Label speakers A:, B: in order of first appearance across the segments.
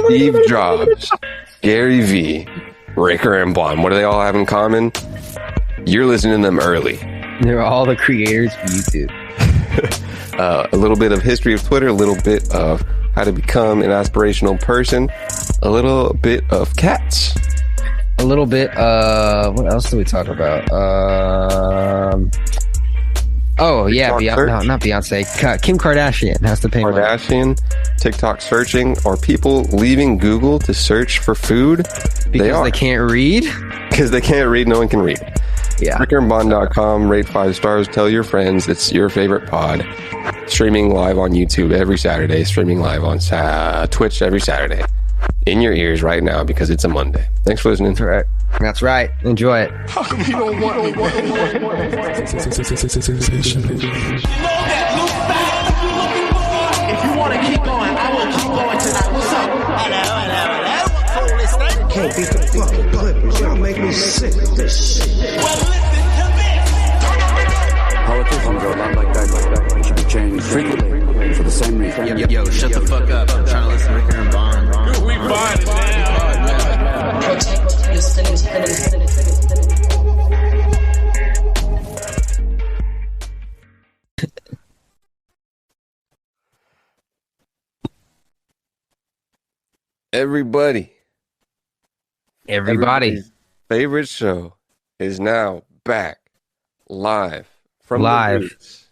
A: Steve Jobs, Gary V, Ricker and Bond. What do they all have in common? You're listening to them early.
B: They're all the creators of YouTube.
A: A little bit of history of Twitter, a little bit of how to become an aspirational person, a little bit of cats.
B: A little bit what else do we talk about? Oh, yeah, not Beyonce. Kim Kardashian has to pay money.
A: Kardashian, TikTok searching, or people leaving Google to search for food?
B: Because they can't read?
A: Because they can't read, no one can read.
B: Yeah.
A: RickerandBond.com, rate 5 stars, tell your friends it's your favorite pod. Streaming live on YouTube every Saturday, streaming live on Twitch every Saturday. In your ears right now because it's a Monday. Thanks for listening.
B: That's right. Enjoy it.
C: How come you don't want If you want to keep going, I will keep going tonight. What's up? Hello.
D: Can't beat the fucking Clippers. Y'all make me sick of this shit.
C: Well, listen to this.
E: Politicians are a lot like that. They should be changed frequently for the same reason.
F: Yo, shut the fuck up. I'm trying to listen to Ricker and Bond.
C: We find it now.
A: Everybody's favorite show is now back live from the roots.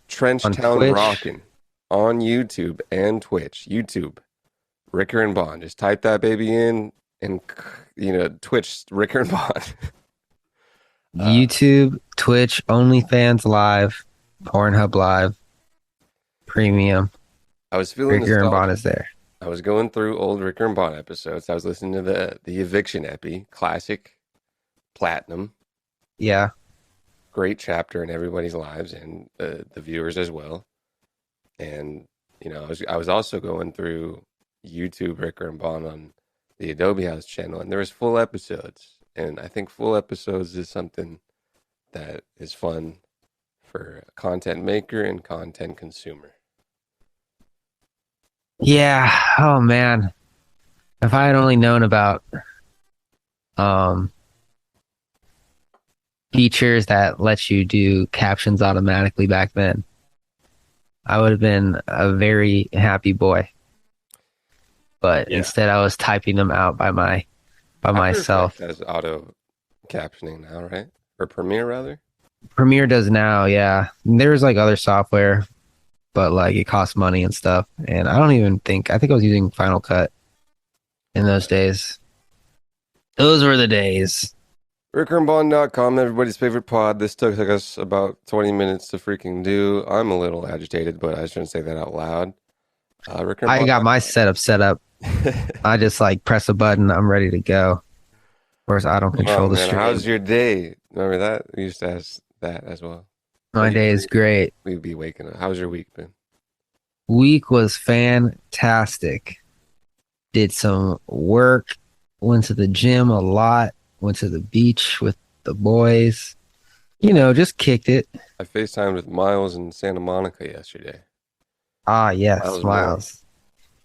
A: Trenchtown Rockin' on YouTube and Twitch. YouTube, Ricker and Bond. Just type that baby in and, Twitch, Ricker and Bond.
B: YouTube, Twitch, OnlyFans Live, Pornhub Live, Premium.
A: I was feeling
B: Ricker and Bond is there.
A: I was going through old Ricker and Bond episodes. I was listening to the Eviction Epi, classic, platinum.
B: Yeah.
A: Great chapter in everybody's lives and the viewers as well. And, I was also going through YouTube Ricker and Bond on the Adobe House channel, and there was full episodes. And I think full episodes is something that is fun for a content maker and content consumer.
B: Yeah. Oh man. If I had only known about features that let you do captions automatically back then, I would have been a very happy boy. But instead I was typing them out by myself.
A: After Effects has auto captioning now, right? Or Premiere rather?
B: Premiere does now, yeah. There's like other software, but like it costs money and stuff. And I think I was using Final Cut in those days. Those were the days.
A: RickerandBond.com, everybody's favorite pod. This took us about 20 minutes to freaking do. I'm a little agitated, but I shouldn't say that out loud.
B: I got my setup set up. I just like press a button. I'm ready to go. Of course, I don't control the stream.
A: How's your day? Remember that? We used to ask that as well.
B: My day is great.
A: We'd be waking up. How's your week been?
B: Week was fantastic. Did some work. Went to the gym a lot. Went to the beach with the boys. Just kicked it.
A: I FaceTimed with Miles in Santa Monica yesterday.
B: Ah, yes, Miles.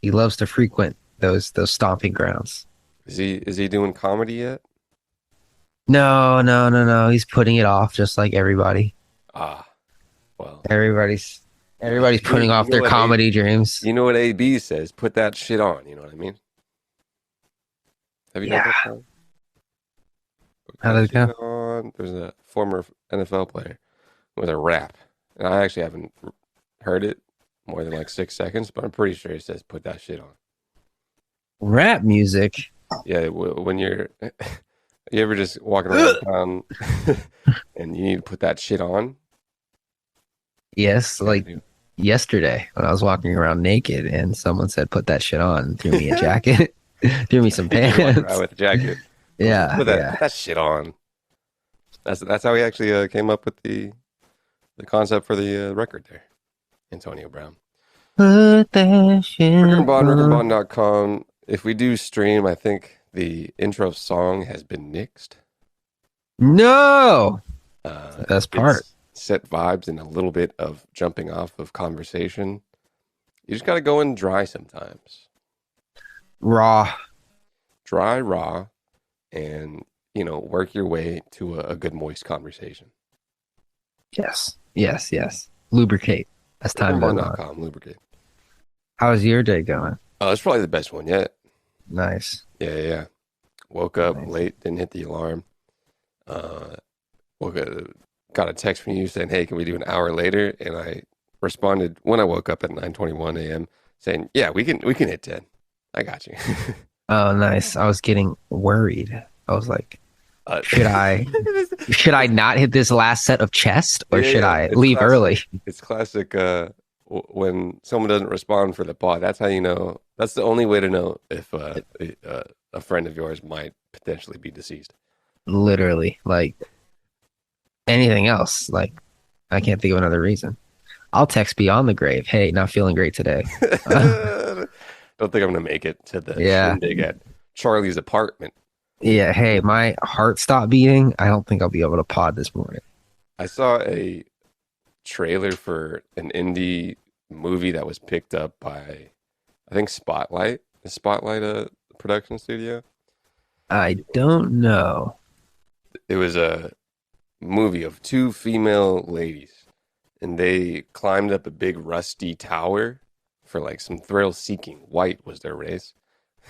B: He loves to frequent those stomping grounds.
A: Is he doing comedy yet?
B: No. He's putting it off just like everybody.
A: Ah, well.
B: Everybody's putting off their comedy dreams.
A: You know what AB says? Put that shit on. You know what I mean? Have you heard that song?
B: How did it go?
A: There's a former NFL player with a rap. And I actually haven't heard it more than like 6 seconds, but I'm pretty sure he says put that shit on.
B: Rap music?
A: Yeah, when you're... You ever just walking around town and you need to put that shit on?
B: Yes, like yesterday when I was walking around naked and someone said put that shit on, threw me a jacket, threw me some pants.
A: With a jacket.
B: Yeah,
A: put that shit on. That's how he actually came up with the concept for the record there. Antonio Brown.
B: Put that shit on.
A: RickerandBond.com. If we do stream, I think the intro song has been nixed.
B: No! The best part.
A: Set vibes and a little bit of jumping off of conversation. You just got to go in dry sometimes.
B: Raw.
A: Dry, raw, and work your way to a good moist conversation.
B: Yes. Yes. Yes. Lubricate as time goes on.
A: RickandBond.com, lubricate.
B: How's your day going?
A: Oh, it's probably the best one yet.
B: Nice.
A: Yeah, yeah, yeah. Woke up
B: Nice.
A: late, didn't hit the alarm. Uh, woke up, got a text from you saying, "Hey, can we do an hour later?" And I responded when I woke up at 9:21 a.m. saying, "Yeah, we can hit 10. I got you."
B: Oh, nice. I was getting worried. I was like,
A: Uh,
B: should I not hit this last set of chest or
A: Yeah,
B: should
A: yeah,
B: I
A: it's
B: leave
A: classic.
B: early?
A: It's classic. When someone doesn't respond for the pod, that's how you know. That's the only way to know if a friend of yours might potentially be deceased.
B: Literally, like anything else. Like I can't think of another reason. I'll text beyond the grave. Hey, not feeling great today.
A: Don't think I'm gonna make it to the
B: Yeah.
A: shindig at Charlie's apartment.
B: Yeah. Hey, my heart stopped beating. I don't think I'll be able to pod this morning.
A: I saw a trailer for an indie movie that was picked up by, I think, Spotlight, the Spotlight production studio.
B: I don't know.
A: It was a movie of two female ladies, and they climbed up a big rusty tower for like some thrill seeking. White was their race.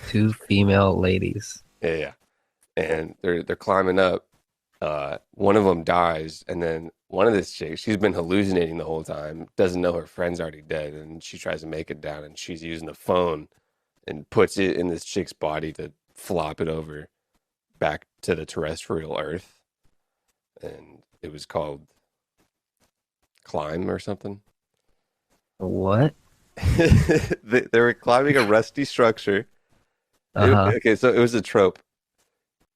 B: Two female ladies.
A: Yeah, yeah. And they're climbing up. One of them dies, and then one of this chick, she's been hallucinating the whole time, doesn't know her friend's already dead, and she tries to make it down, and she's using a phone and puts it in this chick's body to flop it over back to the terrestrial Earth. And it was called Climb or something.
B: What?
A: They were climbing a rusty structure.
B: Uh-huh.
A: Okay, so it was a trope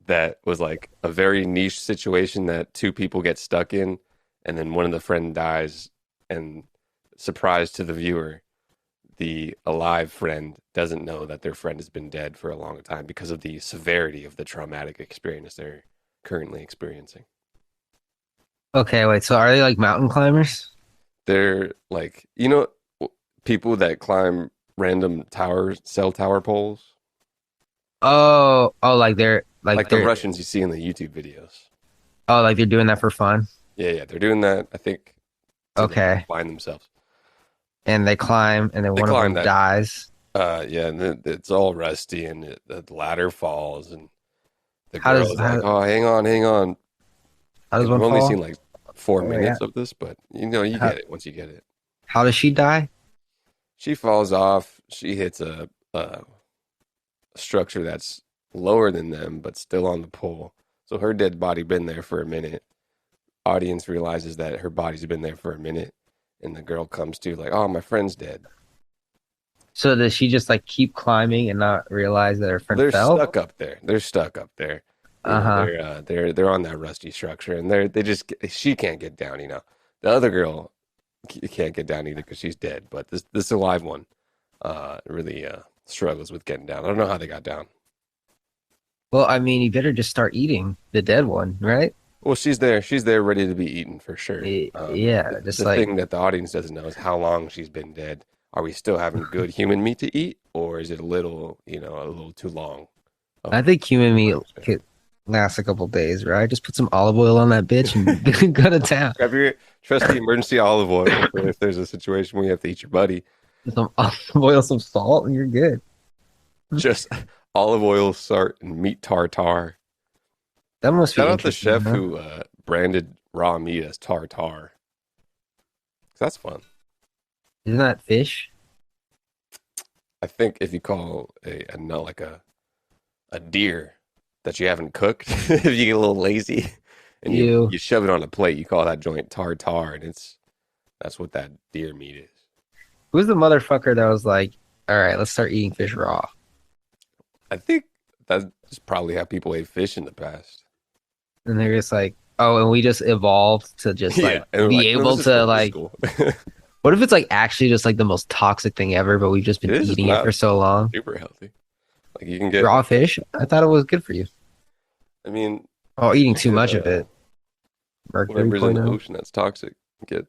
A: that was like a very niche situation that two people get stuck in, and then one of the friend dies, and surprise to the viewer, the alive friend doesn't know that their friend has been dead for a long time because of the severity of the traumatic experience they're currently experiencing.
B: Okay, wait. So are they like mountain climbers?
A: They're like, people that climb random cell tower poles,
B: Oh, like
A: like the Russians you see in the YouTube videos.
B: like they're doing that for fun.
A: Yeah, yeah, they're doing that, I think, to
B: Okay.
A: find themselves.
B: And they climb, and then
A: They
B: one of
A: climb
B: them
A: that.
B: dies.
A: Yeah, and it's all rusty, and the ladder falls, and the
B: How
A: girl
B: does
A: is like,
B: how,
A: "Oh, hang on, hang on."
B: how does
A: And
B: one
A: we've only
B: fall?
A: seen like 4 minutes
B: Yeah.
A: of this, but you
B: How,
A: get it once you get it.
B: how does she die?
A: She falls off. She hits a structure that's lower than them, but still on the pole. So her dead body been there for a minute. Audience realizes that her body's been there for a minute, and the girl comes to like, "Oh, my friend's dead."
B: So does she just like keep climbing and not realize that her friend
A: They're
B: fell?
A: stuck up there. They're stuck up there.
B: Uh-huh.
A: They're on that rusty structure, and she can't get down. The other girl can't get down either because she's dead. But this alive one, really struggles with getting down. I don't know how they got down.
B: Well, I mean, you better just start eating the dead one, right?
A: Well, she's there. She's there, ready to be eaten for sure.
B: Yeah,
A: The,
B: just
A: the
B: like
A: thing that the audience doesn't know is how long she's been dead. Are we still having good human meat to eat, or is it a little too long?
B: I think human meat could last a couple days, right? Just put some olive oil on that bitch and go to town.
A: Grab your trusty emergency olive oil for if there's a situation where you have to eat your buddy.
B: Some olive oil, some salt, and you're good.
A: Just olive oil, salt, and meat tartare.
B: That must be
A: Shout out the
B: interesting,
A: chef
B: huh?
A: who branded raw meat as tartare. That's fun.
B: Isn't that fish?
A: I think if you call a nut like a deer that you haven't cooked, if you get a little lazy and
B: Ew.
A: you shove it on a plate, you call that joint tartare, and that's what that deer meat is.
B: Who's the motherfucker that was like, all right, let's start eating fish raw?
A: I think that's probably how people ate fish in the past.
B: And they're just like, oh, and we just evolved to just like
A: and we're
B: be
A: like, "No,
B: able
A: this is
B: to
A: cool, this is
B: like,
A: cool."
B: what if it's like actually just like the most toxic thing ever, but we've just been
A: It is
B: eating it
A: not
B: for so long?
A: super healthy. Like you can get,
B: Raw fish? I thought it was good for you.
A: I mean,
B: Oh, eating
A: you
B: too
A: could,
B: much of it. Mercury
A: whatever's in the
B: point oh.
A: ocean that's toxic get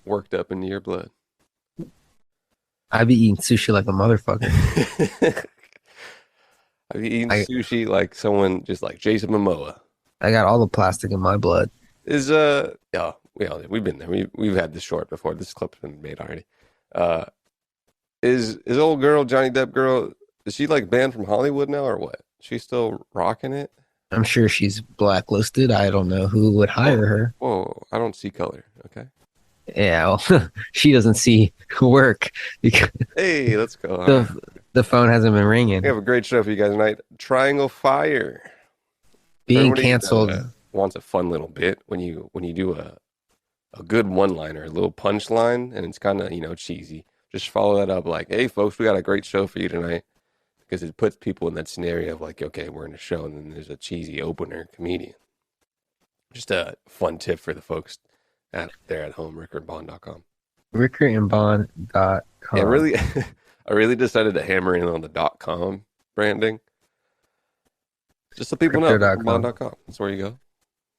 A: worked up into your blood.
B: I'd be eating sushi like a motherfucker.
A: Have you eaten
B: I
A: sushi like someone just like Jason Momoa?
B: I got all the plastic in my blood.
A: Is yeah, we've been there. We've had this short before. This clip's been made already. Uh, is old girl Johnny Depp girl? Is she like banned from Hollywood now or what? She's still rocking it?
B: I'm sure she's blacklisted. I don't know who would hire her.
A: Whoa, I don't see color. Okay.
B: Yeah, well, she doesn't see work because
A: Hey, let's go. All right.
B: the phone hasn't been ringing.
A: We have a great show for you guys tonight. Triangle Fire.
B: Being
A: Everybody,
B: canceled.
A: wants a fun little bit when you do a good one liner, a little punchline, and it's kind of cheesy. Just follow that up like, "Hey, folks, we got a great show for you tonight," because it puts people in that scenario of like, "Okay, we're in a show," and then there's a cheesy opener comedian. Just a fun tip for the folks out there at home. RickardBond.com.
B: RickardandBond.com.
A: Yeah, really, I really decided to hammer in on the .com branding. Just so people know, RickardBond.com. That's where you go.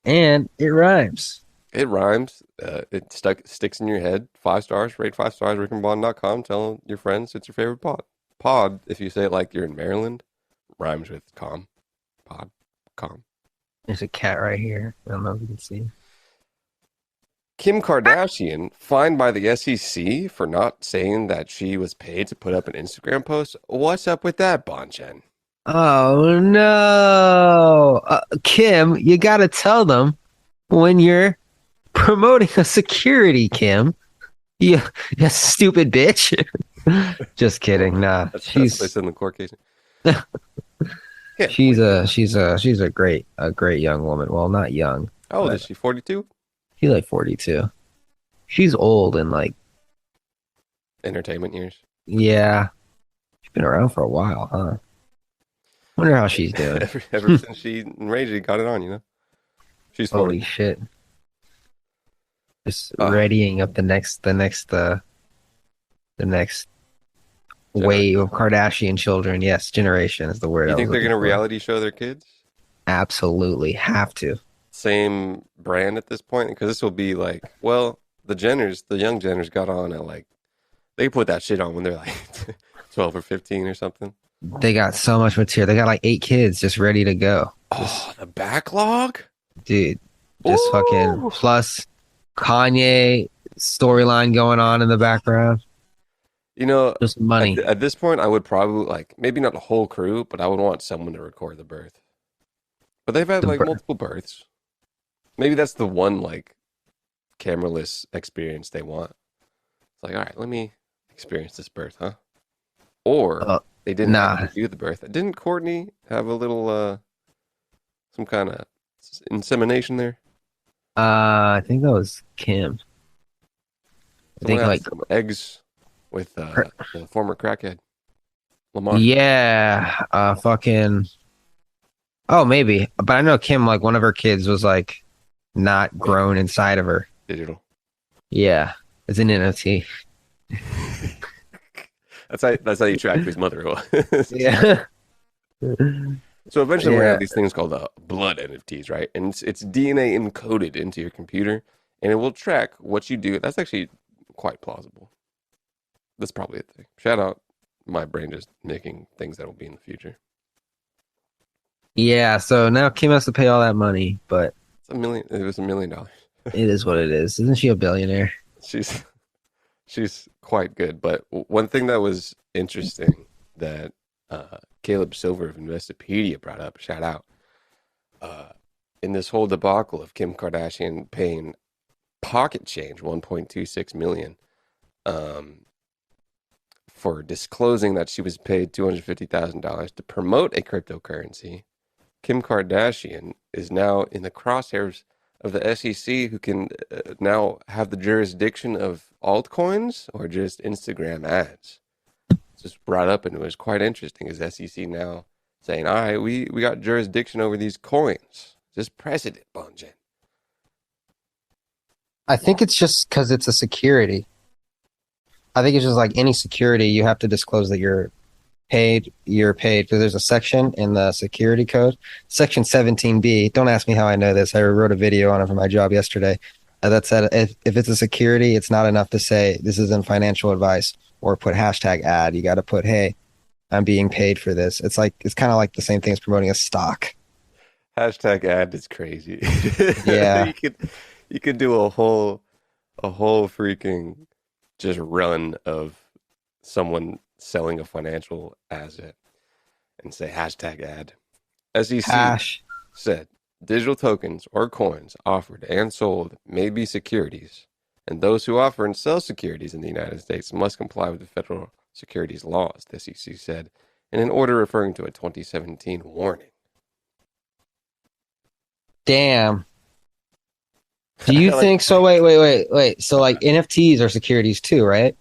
B: And it rhymes.
A: It rhymes. It sticks in your head. 5 stars. Rate 5 stars. RickandBond.com. Tell your friends it's your favorite pod. Pod, if you say it like you're in Maryland, rhymes with com. Pod. Com.
B: There's a cat right here. I don't know if you can see.
A: Kim Kardashian fined by the SEC for not saying that she was paid to put up an Instagram post. What's up with that, Bonchen?
B: Oh no, Kim! You gotta tell them when you're promoting a security, Kim. You stupid bitch. Just kidding. Nah,
A: That's
B: she's
A: in the court case.
B: she's a great young woman. Well, not young.
A: How old is she? 42?
B: She's like 42. She's old and like
A: Entertainment years.
B: yeah. She's been around for a while, huh? Wonder how she's doing.
A: Ever since she and Ray J got it on. She's 40.
B: Holy shit. Just readying up the next wave of Kardashian children. Yes, generation is the word.
A: You
B: I
A: think
B: was
A: they're going to
B: looking for.
A: reality show their kids?
B: Absolutely have to.
A: Same brand at this point? Because this will be like, well, the young Jenners got on at like, they put that shit on when they're like 12 or 15 or something.
B: They got so much material. They got like 8 kids just ready to go.
A: Oh, the backlog?
B: Dude, just
A: Ooh.
B: fucking plus Kanye storyline going on in the background. Just money.
A: At this point, I would probably like, maybe not a whole crew, but I would want someone to record the birth. But they've had like multiple births. Maybe that's the one like cameraless experience they want. It's like, all right, let me experience this birth, huh? Or they didn't actually do the birth. Didn't Courtney have a little some kind of insemination there?
B: I think that was Kim. I think like
A: some eggs with the former crackhead Lamar.
B: yeah, fucking. Oh, maybe, but I know Kim. Like one of her kids was like not grown inside of her.
A: Digital.
B: Yeah, it's an NFT.
A: That's how you track whose mother it was.
B: Yeah.
A: So eventually we're gonna have these things called blood NFTs, right? And it's DNA encoded into your computer, and it will track what you do. That's actually quite plausible. That's probably a thing. Shout out my brain just making things that will be in the future.
B: Yeah, so now Kim has to pay all that money, but
A: It was $1 million.
B: it is what it is. Isn't she a billionaire?
A: She's quite good. But one thing that was interesting that Caleb Silver of Investopedia brought up, shout out, in this whole debacle of Kim Kardashian paying pocket change, $1.26 million, for disclosing that she was paid $250,000 to promote a cryptocurrency. Kim Kardashian is now in the crosshairs of the SEC, who can now have the jurisdiction of altcoins or just Instagram ads. It's just brought up, and it was quite interesting. Is SEC now saying, all right, we got jurisdiction over these coins? Just precedent, Bonjen.
B: I think it's just because it's a security. I think it's just like any security, you have to disclose that you're paid. You're paid because there's a section in the security code, section 17B. Don't ask me how I know this. I wrote a video on it for my job yesterday. That said, if it's a security, it's not enough to say this isn't financial advice or put hashtag ad. You got to put, hey, I'm being paid for this. It's kind of like the same thing as promoting a stock.
A: Hashtag ad is crazy.
B: Yeah.
A: You could do a whole freaking just run of someone selling a financial asset and say hashtag ad. SEC
B: Hash.
A: said digital tokens or coins offered and sold may be securities, and those who offer and sell securities in the United States must comply with the federal securities laws, the SEC said in an order referring to a 2017 warning.
B: Damn. Do you
A: Like,
B: think so? Wait. So like NFTs are securities too, right?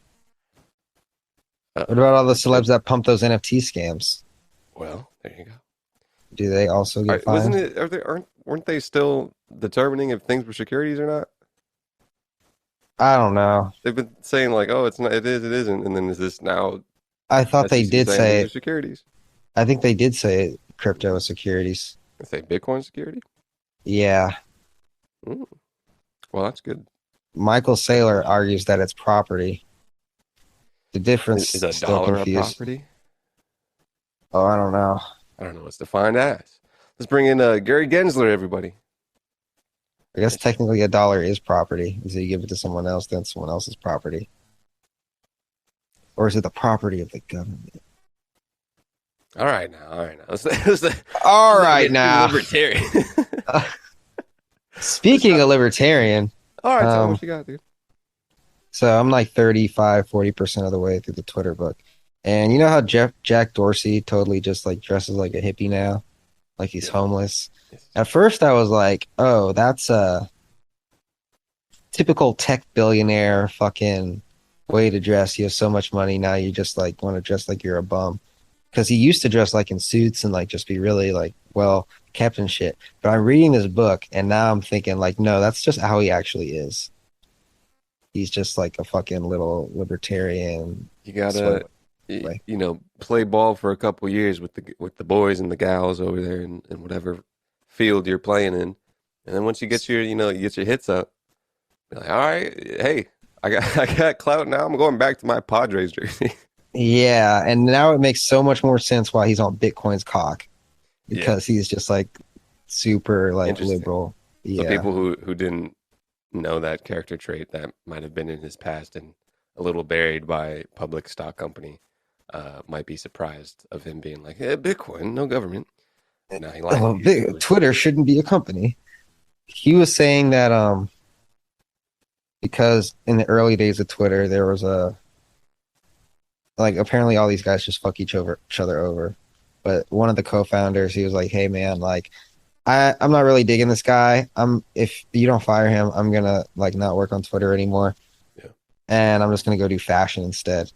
B: What about all the celebs that pump those NFT scams?
A: well, there you go.
B: Do they also get
A: Wasn't
B: fined?
A: it? Weren't they still determining if things were securities or not?
B: I don't know.
A: They've been saying like, "Oh, it's not. It is. It isn't." And then is this now
B: I thought they
A: SEC
B: did
A: saying these
B: say
A: are securities?
B: I think they did say crypto is securities.
A: They say Bitcoin security.
B: Yeah.
A: Mm. Well, that's good.
B: Michael Saylor argues that it's property. The difference
A: Is a
B: still
A: dollar a
B: confused.
A: property?
B: Oh, I don't know.
A: I don't know. It's defined as. Let's bring in Gary Gensler, everybody.
B: I guess technically a dollar is property. So you give it to someone else, then someone else's property. Or is it the property of the government?
A: All right now.
B: All
A: let's
B: right
A: get
B: now.
A: libertarian.
B: Speaking of libertarian,
A: All right, tell me
B: um,
A: what you got, dude.
B: so I'm like 40% of the way through the Twitter book. And you know how Jack Dorsey totally just like dresses like a hippie now? Like he's homeless.
A: Yes.
B: At first I was like, oh, that's a typical tech billionaire fucking way to dress. You have so much money now you just like want to dress like you're a bum. Because he used to dress like in suits and like just be really like well kept and shit. But I'm reading this book and now I'm thinking like, no, that's just how he actually is. He's just like a fucking little libertarian.
A: You gotta, play ball for a couple years with the boys and the gals over there in whatever field you're playing in, and then once you get you get your hits up, you're like, all right, hey, I got clout now. I'm going back to my Padres jersey.
B: Yeah, and now it makes so much more sense why he's on Bitcoin's cock because he's just like super like liberal.
A: So
B: Yeah,
A: people who didn't know that character trait that might have been in his past and a little buried by public stock company might be surprised of him being like, hey, Bitcoin, no government. No, he lied.
B: Twitter shouldn't be a company. He was saying that because in the early days of Twitter there was a like apparently all these guys just fuck each other over. But one of the co-founders, he was like, "Hey man, like I'm not really digging this guy. If you don't fire him, I'm gonna like not work on Twitter anymore.
A: Yeah.
B: And I'm just gonna go do fashion instead."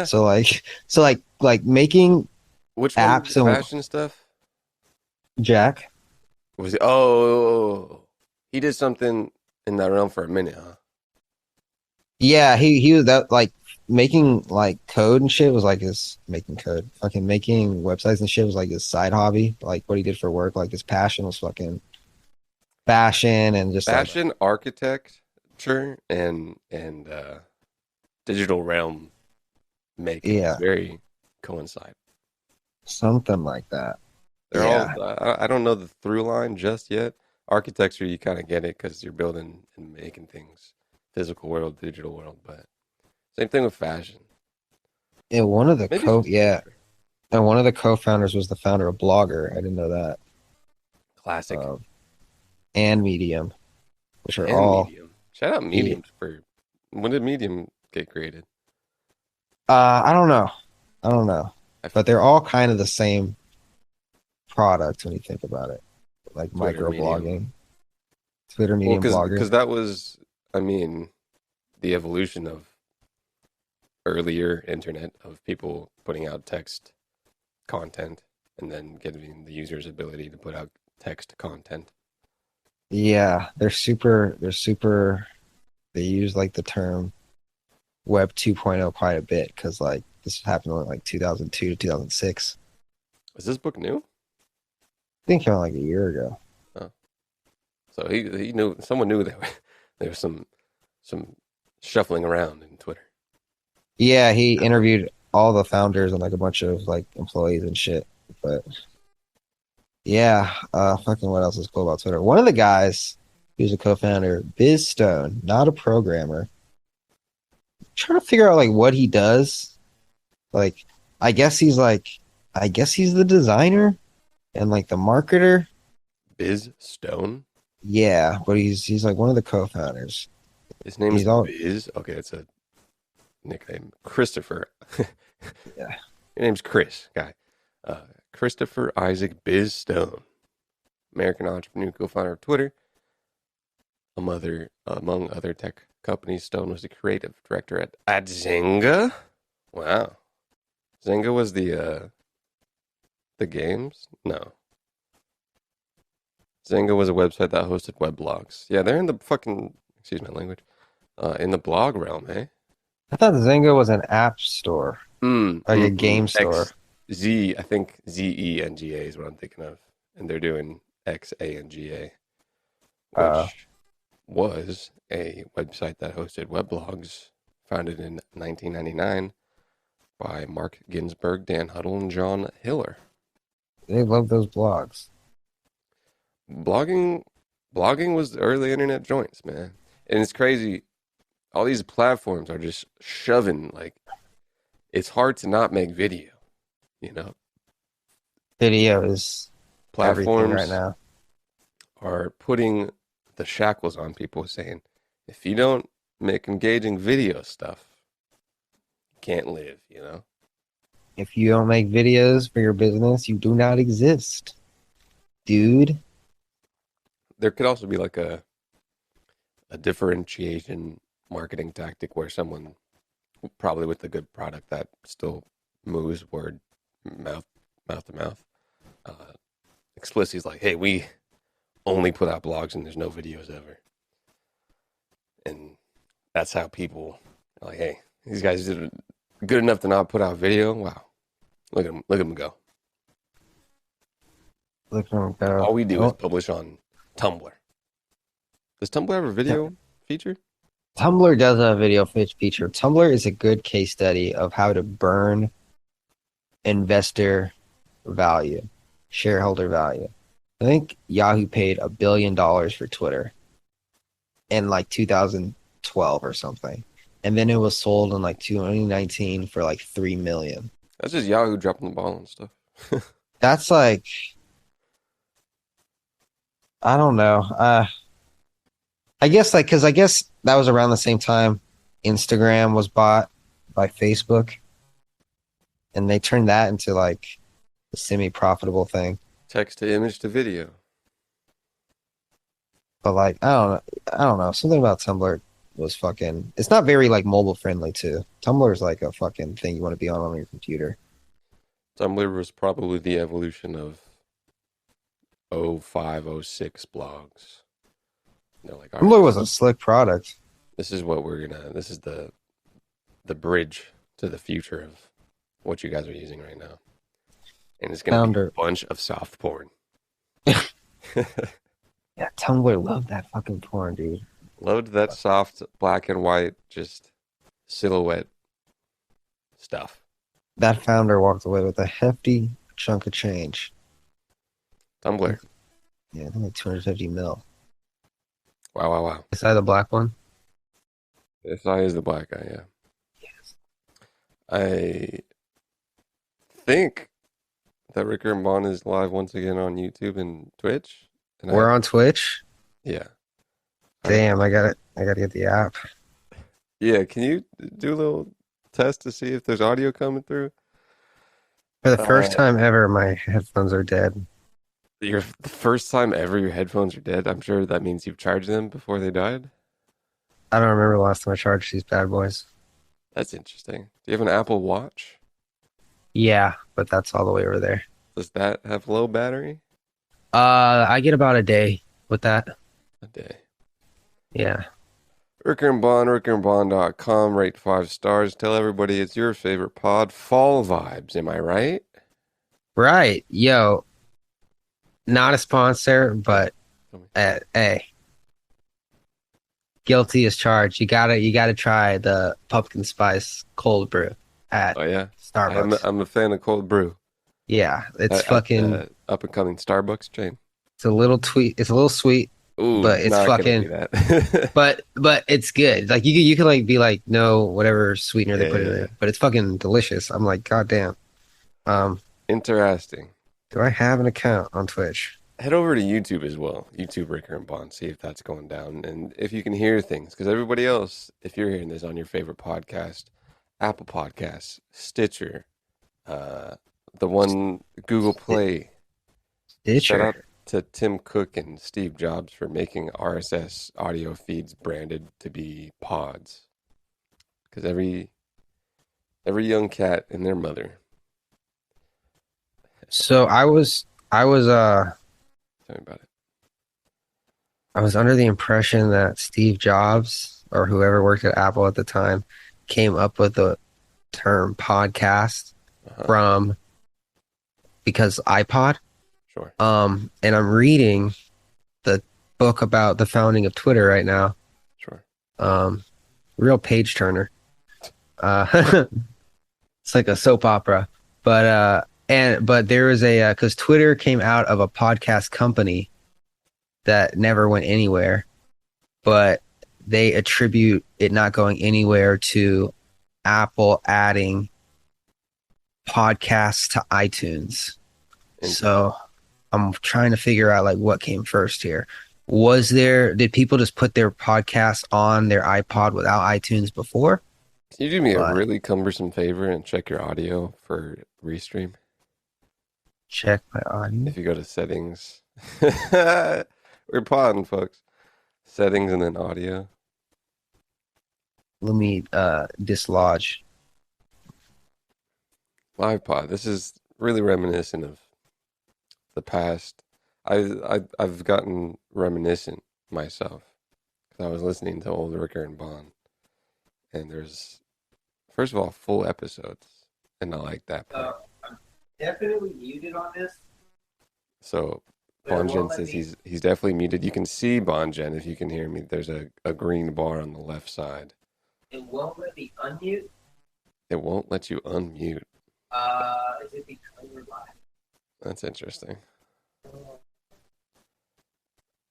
B: So like making
A: which one
B: apps and
A: fashion stuff?
B: Jack.
A: Was it? Oh, he did something in that realm for a minute, huh?
B: Yeah, he was that like making like code and shit was like his making code. Fucking making websites and shit was like his side hobby. Like what he did for work. Like his passion was fucking fashion and just
A: fashion, architecture, and digital realm making.
B: Yeah,
A: very coincide.
B: something like that.
A: They're all. I don't know the through line just yet. Architecture, you kind of get it because you're building and making things, physical world, digital world. But same thing with fashion.
B: And one of the
A: Maybe
B: and one of the co-founders was the founder of Blogger. I didn't know that.
A: Classic.
B: And Medium, which are
A: and
B: all
A: Medium. Shout out Medium for when did Medium get created?
B: I don't know, but they're all kind of the same product when you think about it, like
A: Twitter,
B: microblogging, Twitter, Medium, Blogger.
A: Because that was, I mean, the evolution of earlier internet of people putting out text content and then giving the users ability to put out text content.
B: Yeah, they're super. They use like the term Web 2.0 quite a bit because like this happened in like 2002 to 2006.
A: Is this book new?
B: I think it came out like a year ago.
A: Oh, so he knew someone knew that there was some shuffling around in Twitter.
B: Yeah, he interviewed all the founders and like a bunch of like employees and shit. But yeah, fucking what else is cool about Twitter? One of the guys who's a co-founder, Biz Stone, not a programmer, trying to figure out like what he does. Like, I guess he's the designer and like the marketer.
A: Biz Stone.
B: Yeah, but he's like one of the co-founders.
A: His name is
B: He's all
A: Biz. Okay, it's a nickname. Christopher.
B: Yeah.
A: Your name's Chris, guy. Christopher Isaac Biz Stone, American entrepreneur, co-founder of Twitter. Among other tech companies, Stone was the creative director at Zynga. Wow, Zynga was the games? No, Zynga was a website that hosted weblogs. Yeah, they're in the fucking, excuse my language, in the blog realm, eh?
B: I thought Zynga was an app store, like a game
A: X,
B: store.
A: Z, I think ZENGA is what I'm thinking of. And they're doing XANGA, which was a website that hosted weblogs founded in 1999 by Mark Ginsberg, Dan Huddle, and John Hiller.
B: They love those blogs.
A: Blogging was the early internet joints, man. And it's crazy. All these platforms are just shoving, like, it's hard to not make video, you know?
B: Video is everything
A: Platforms
B: right now.
A: are putting the shackles on people, saying, if you don't make engaging video stuff, you can't live, you know?
B: If you don't make videos for your business, you do not exist, dude.
A: There could also be like a differentiation marketing tactic where someone, probably with a good product that still moves word mouth to mouth, explicitly is like, hey, we only put out blogs and there's no videos ever. And that's how people are like, hey, these guys did good enough to not put out video. Wow. Look at them go.
B: Look at them go.
A: All we do is publish on Tumblr. Does Tumblr have a video feature?
B: Tumblr does have a video feature. Tumblr is a good case study of how to burn investor value, shareholder value. I think Yahoo paid $1 billion for Twitter in like 2012 or something. And then it was sold in like 2019 for like $3 million.
A: That's just Yahoo dropping the ball and stuff.
B: That's like, I don't know. I guess that was around the same time Instagram was bought by Facebook, and they turned that into like a semi-profitable thing.
A: Text to image to video.
B: But like, I don't know. Something about Tumblr was fucking. It's not very like mobile friendly too. Tumblr is like a fucking thing you want to be on your computer.
A: Tumblr was probably the evolution of 05, 06 blogs. They're like, all
B: Tumblr
A: right,
B: was a slick product.
A: this is what this is the bridge to the future of what you guys are using right now. And it's going to be a bunch of soft porn.
B: Yeah, Tumblr loved that fucking porn, dude.
A: Loved that soft black and white, just silhouette stuff.
B: That founder walked away with a hefty chunk of change.
A: Tumblr.
B: Yeah, I think like 250 mil.
A: Wow.
B: Is that the black one?
A: SI is the black guy, yeah.
B: Yes.
A: I think that Ricker and Bond is live once again on YouTube and Twitch. And
B: We're on Twitch?
A: Yeah.
B: Damn, I gotta get the app.
A: Yeah, can you do a little test to see if there's audio coming through?
B: For the first time ever, my headphones are dead.
A: The first time ever your headphones are dead? I'm sure that means you've charged them before they died?
B: I don't remember the last time I charged these bad boys.
A: That's interesting. Do you have an Apple Watch?
B: Yeah, but that's all the way over there.
A: Does that have low battery?
B: I get about a day with that.
A: A day.
B: Yeah.
A: Ricker and Bond, rickerandbond.com, rate 5 stars. Tell everybody it's your favorite pod. Fall vibes, am I right?
B: Right. Yo, not a sponsor, but hey, guilty as charged. You gotta try the pumpkin spice cold brew at
A: Oh yeah.
B: Starbucks.
A: I'm a fan of cold brew.
B: Yeah, it's
A: At
B: fucking.
A: the up and coming Starbucks chain.
B: It's a little tweet. It's a little sweet,
A: Ooh,
B: but
A: it's
B: it's
A: not gonna
B: fucking.
A: be that.
B: But it's good. Like you could like be like no whatever sweetener they
A: Yeah,
B: put
A: yeah,
B: in
A: yeah.
B: it, but it's fucking delicious. I'm like, God damn. Um,
A: Interesting.
B: do I have an account on Twitch?
A: Head over to YouTube as well. YouTube Ricker and Bond. See if that's going down and if you can hear things. Because everybody else, if you're hearing this on your favorite podcast, Apple Podcasts, Stitcher, the one Google Play. Shout out
B: Stitcher.
A: to Tim Cook and Steve Jobs for making RSS audio feeds branded to be pods. Because every young cat and their mother.
B: So
A: Tell me about it.
B: I was under the impression that Steve Jobs or whoever worked at Apple at the time came up with the term podcast from because iPod.
A: Sure.
B: And I'm reading the book about the founding of Twitter right now.
A: Sure.
B: Real page turner. It's like a soap opera, but there was because Twitter came out of a podcast company that never went anywhere, but they attribute it not going anywhere to Apple adding podcasts to iTunes. So I'm trying to figure out like what came first here. Did people just put their podcasts on their iPod without iTunes before?
A: Can you do me a really cumbersome favor and check your audio for restream?
B: Check my audio.
A: If you go to settings, we're podding, folks. Settings and then audio.
B: Let me dislodge.
A: Live pod. This is really reminiscent of the past. I've gotten reminiscent myself because I was listening to old Ricker and Bond, and there's first of all full episodes, and I like that part.
B: I'm definitely muted on this.
A: So Bonjen says he's definitely muted. You can see Bonjen if you can hear me. There's a green bar on the left side.
B: It won't let me unmute.
A: It won't let you unmute.
B: Is it because we're live?
A: That's interesting.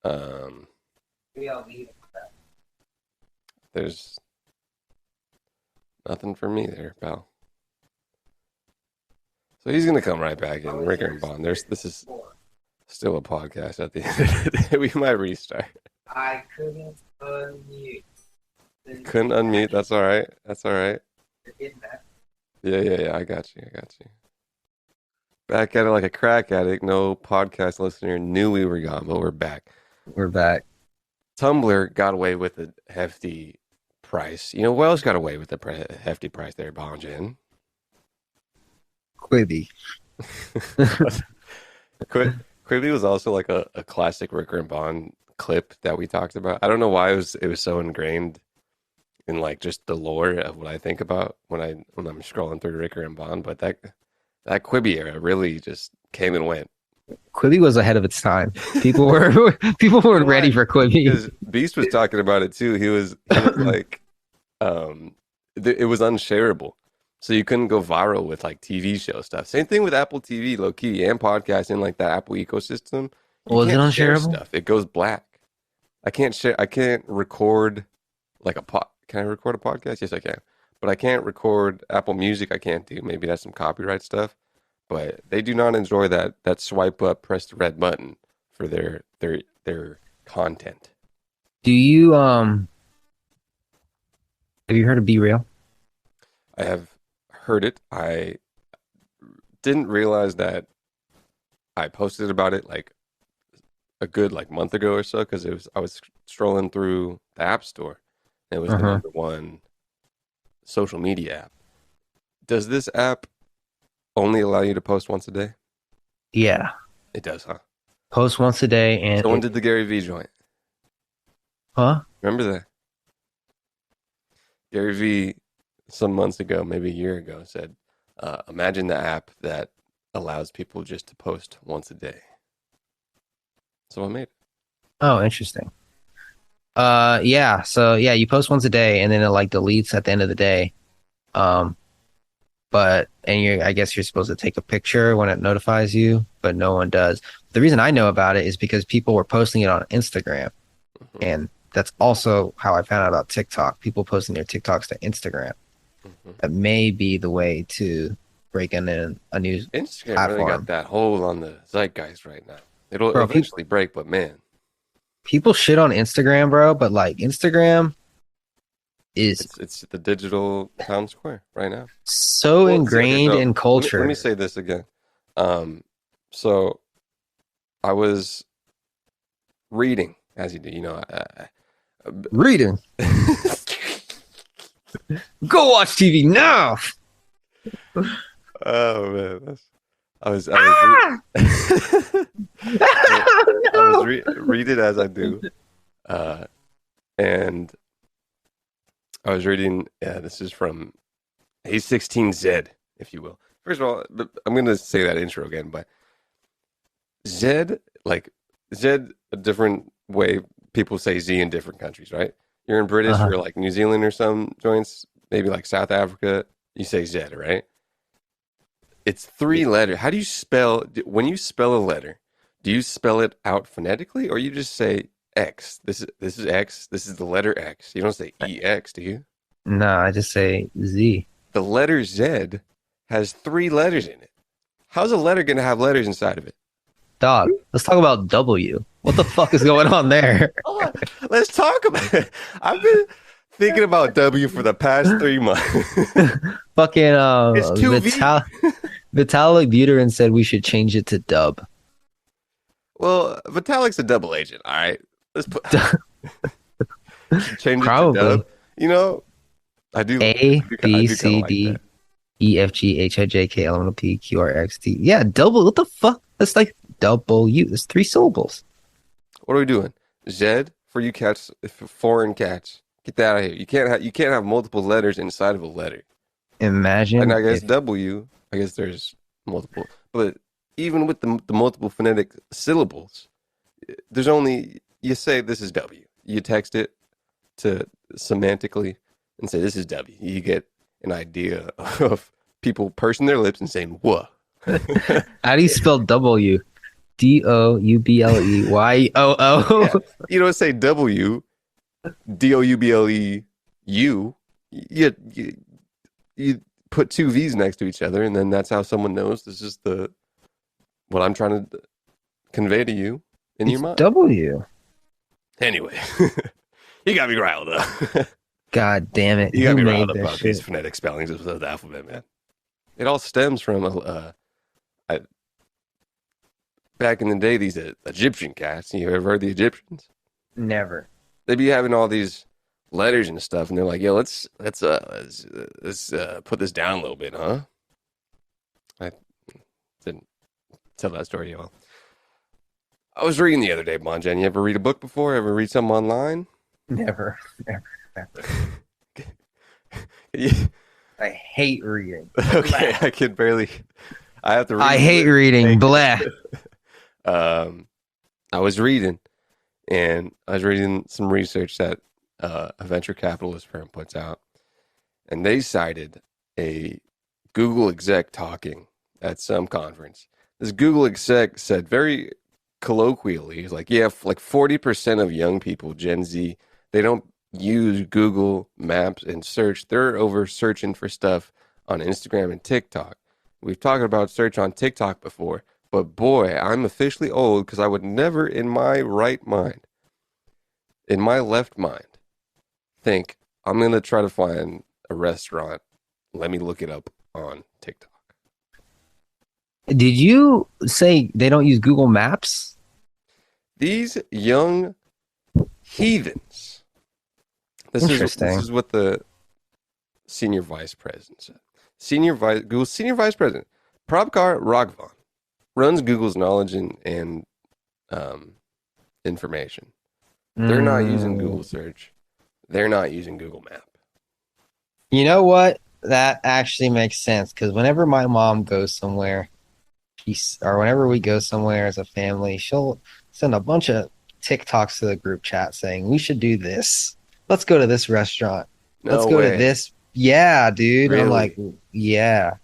B: Maybe I'll leave it for that.
A: There's nothing for me there, pal. So he's gonna come right back in. Ricker and Bond. This is still a podcast at the end of the day. We might restart.
B: I couldn't unmute.
A: Couldn't unmute. That's all right. That's all right.
B: It didn't matter.
A: Yeah. I got you. Back at it like a crack addict. No podcast listener knew we were gone, but we're back.
B: We're back.
A: Tumblr got away with a hefty price. You know what else got away with a hefty price there, Bonjen?
B: Quibi.
A: Quibi was also like a classic Ricker and Bond clip that we talked about. I don't know why it was so ingrained in like just the lore of what I think about when I'm scrolling through Ricker and Bond, but that Quibi era really just came and went.
B: Quibi was ahead of its time. People weren't ready for Quibi.
A: Because Beast was talking about it too. He was like, it was unshareable, so you couldn't go viral with like TV show stuff. Same thing with Apple TV, low key, and podcasting, like the Apple ecosystem.
B: Was it
A: Can't share
B: unshareable?
A: stuff. It goes black. I can't share. I can't record like a pod. Can I record a podcast? Yes, I can. But I can't record Apple Music. I can't do. Maybe that's some copyright stuff. But they do not enjoy that swipe up, press the red button for their content.
B: Do you have you heard of Be Real?
A: I have heard it. I didn't realize that I posted about it like a good like month ago or so because I was scrolling through the App Store. And it was the number one social media app. Does this app only allow you to post once a day?
B: Yeah.
A: It does, huh?
B: Post once a day and
A: Someone did the Gary Vee joint.
B: Huh?
A: Remember that? Gary Vee, some months ago, maybe a year ago, said, imagine the app that allows people just to post once a day. So I made it.
B: Oh, interesting. Yeah. So yeah, you post once a day and then it like deletes at the end of the day. But I guess you're supposed to take a picture when it notifies you, but no one does. The reason I know about it is because people were posting it on Instagram, and that's also how I found out about TikTok. People posting their TikToks to Instagram. That may be the way to break in a new
A: Instagram
B: platform.
A: really got that hold on the zeitgeist right now. It'll
B: Bro,
A: eventually break, but man,
B: people shit on Instagram, bro, but like Instagram is
A: it's the digital town square right now.
B: so
A: Well,
B: ingrained
A: so
B: in culture.
A: Let me say this again. So I was reading, as you do,
B: Reading. Go watch TV now.
A: Oh man, I was read it as I do, and I was reading. This is from A16Z, if you will. First of all, I'm going to say that intro again, but Z, a different way people say Z in different countries, right? You're in British or like New Zealand or some joints, maybe like South Africa, you say Z, right? It's 3 letters. How do you spell, when you spell a letter, do you spell it out phonetically or you just say X? This is X. This is the letter X. You don't say EX, do you?
B: No, I just say Z.
A: The letter Z has 3 letters in it. How's a letter going to have letters inside of it?
B: Dog, let's talk about W. What the fuck is going on there?
A: Let's talk about it. I've been thinking about W for the past 3 months.
B: Fucking
A: It's 2V.
B: Vitalik Buterin said we should change it to Dub.
A: Well, Vitalik's a double agent, all right? Let's put change it
B: Probably.
A: to Dub. You know, I do.
B: A, B,
A: kinda
B: C,
A: like
B: D,
A: that.
B: E, F, G, H, I, J, K, L, M, N, O, P, Q, R, X, T. Yeah, double. What the fuck? That's like double U. It's 3 syllables.
A: What are we doing? Z for you cats, for foreign cats. Get that out of here. You can't have multiple letters inside of a letter.
B: Imagine.
A: And I guess
B: if-
A: W, I guess there's multiple. But even with the multiple phonetic syllables, there's only, you say this is W. You text it to semantically and say this is W. You get an idea of people pursing their lips and saying, "Whoa."
B: How do you spell W? DOUBLEYOO.
A: Yeah. You don't say W, DOUBLEU. You put 2 V's next to each other, and then that's how someone knows this is what I'm trying to convey to you in your mind.
B: W.
A: Anyway, you got me riled up.
B: God damn it.
A: You got
B: Who
A: me
B: made
A: riled up
B: this
A: about these
B: shit?
A: phonetic spellings of the alphabet, man. It all stems from back in the day, these Egyptian cats. You ever heard of the Egyptians?
B: Never.
A: They'd be having all these letters and stuff, and they're like, "Yo, let's put this down a little bit, huh?" I didn't tell that story, y'all. I was reading the other day, Bonjan. You ever read a book before? Ever read something online?
B: Never.
A: Yeah.
B: I hate reading.
A: Okay, I can barely. I have to.
B: I hate reading. Blah.
A: I was reading, and I was reading some research that a venture capitalist firm puts out, and they cited a Google exec talking at some conference. This Google exec said very colloquially, he's like, "Yeah, like 40% of young people, Gen Z, they don't use Google Maps and search. They're over searching for stuff on Instagram and TikTok. We've talked about search on TikTok before, but boy, I'm officially old because I would never in my right mind, in my left mind, think I'm going to try to find a restaurant. Let me look it up on TikTok."
B: Did you say they don't use Google Maps?
A: These young heathens. This
B: Interesting.
A: is what the senior vice president said. Google's senior vice president, Prabhakar Raghavan, runs Google's knowledge and information. They're not using Google search. They're not using Google Map.
B: You know what? That actually makes sense because whenever my mom goes somewhere, or whenever we go somewhere as a family, she'll send a bunch of TikToks to the group chat saying, "We should do this. Let's go to this restaurant. Let's
A: No
B: go
A: way.
B: to this." Yeah, dude. I'm
A: Really?
B: like, yeah.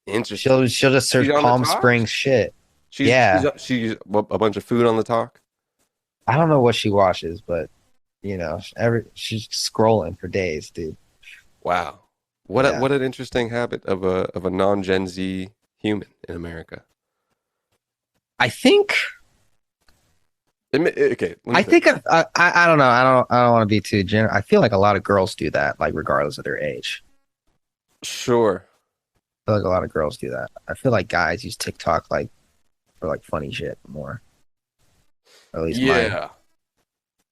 A: Interesting.
B: She'll just search
A: She's on the
B: Palm
A: talk?
B: Springs shit.
A: She's
B: Yeah.
A: she's a bunch of food on the talk.
B: I don't know what she watches, but she's scrolling for days, dude.
A: Wow.
B: Yeah.
A: What an interesting habit of a non-Gen Z human in America.
B: I think
A: Okay, let me
B: I think I don't know. I don't want to be too general. I feel like a lot of girls do that, like regardless of their age.
A: sure.
B: I feel like a lot of girls do that. I feel like guys use TikTok like for like funny shit more. Or at least mine.
A: Yeah.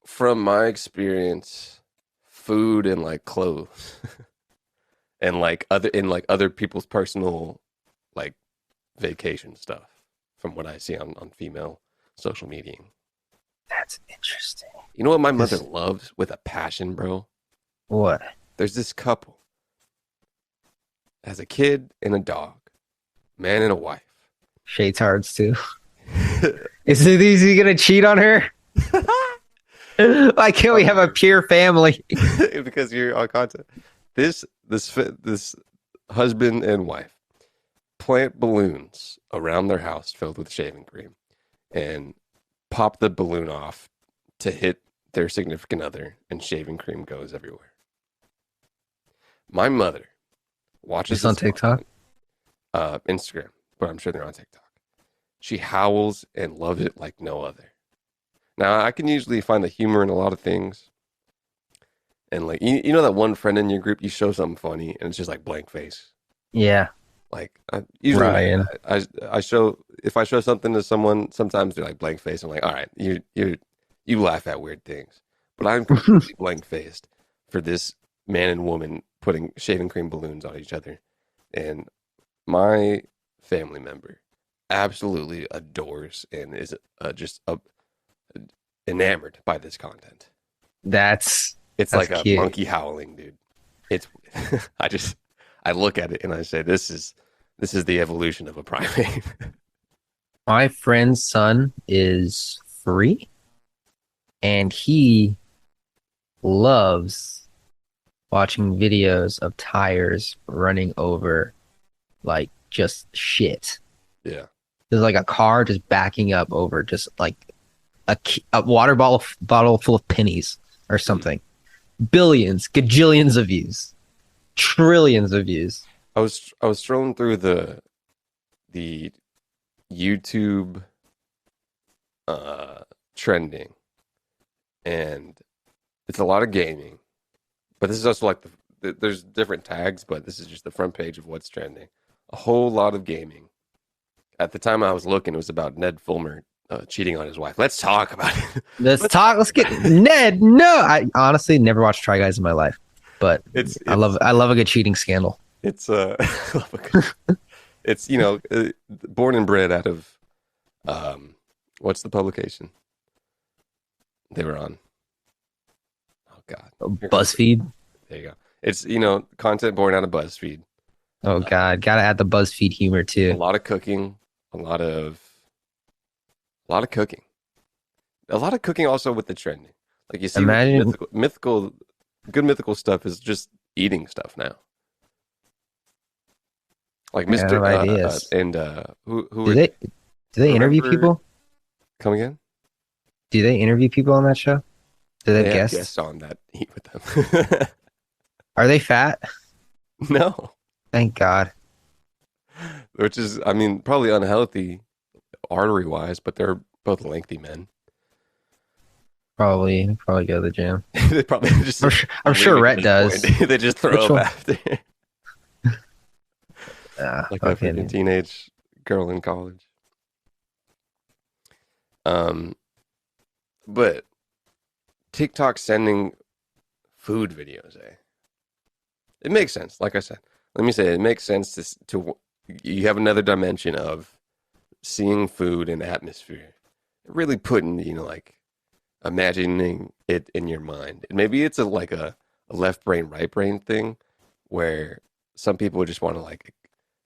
A: From my experience, food and like clothes and like other people's personal like vacation stuff from what I see on female social media.
B: That's interesting.
A: You know what my mother
B: This-
A: loves with a passion, bro?
B: What?
A: There's this couple has a kid and a dog, man and a wife.
B: Shades Hards too. Is he gonna cheat on her? Why can't we have a pure family?
A: Because you're on content. This husband and wife plant balloons around their house filled with shaving cream and pop the balloon off to hit their significant other, and shaving cream goes everywhere. My mother watches
B: It's on
A: this
B: TikTok?
A: Instagram, but I'm sure they're on TikTok. She howls and loves it like no other. Now, I can usually find the humor in a lot of things. And like, you know that one friend in your group, you show something funny and it's just like blank face.
B: Yeah.
A: Like usually
B: Ryan.
A: I show, if I show something to someone, sometimes they're like blank face. I'm like, all right, you laugh at weird things, but I'm completely blank faced for this man and woman putting shaving cream balloons on each other. And my family member absolutely adores and is just enamored by this content.
B: That's
A: It's like
B: cute.
A: a monkey howling, dude. It's I look at it and I say, this is the evolution of a primate.
B: My friend's son is 3 and he loves watching videos of tires running over like just shit.
A: Yeah.
B: There's like a car just backing up over just like a water bottle full of pennies or something. Billions, gajillions of views, trillions of views.
A: I was strolling through the YouTube trending, and it's a lot of gaming, but this is also like there's different tags, but this is just the front page of what's trending. A whole lot of gaming. At the time I was looking, it was about Ned Fulmer cheating on his wife. Let's talk about it.
B: Let's get Ned. No, I honestly never watched Try Guys in my life, but I love a good cheating scandal.
A: It's it's born and bred out of what's the publication they were on? Oh God,
B: BuzzFeed.
A: there you go. It's content born out of BuzzFeed.
B: Oh God, gotta add the BuzzFeed humor
A: A
B: too.
A: lot of cooking, a lot of cooking, also with the trending. Like you see,
B: Imagine-
A: good mythical stuff is just eating stuff now. Like
B: I have
A: Mr.
B: ideas.
A: And who
B: Do they interview
A: remember-
B: people?
A: come again?
B: Do they interview people on that show? Do they have
A: They have
B: guests?
A: guests on that eat with them.
B: Are they fat?
A: No,
B: Thank God.
A: which is, I mean, probably unhealthy artery wise, but they're both lengthy men.
B: Probably go to the gym.
A: They probably just.
B: I'm sure Rhett does.
A: They just throw
B: Which
A: up
B: one?
A: after, like a freaking
B: Fucking,
A: teenage girl in college. But TikTok sending food videos, it makes sense. Like I said, let me say it makes sense to you have another dimension of seeing food and atmosphere, really putting like imagining it in your mind. And maybe it's a left brain right brain thing where some people just want to like,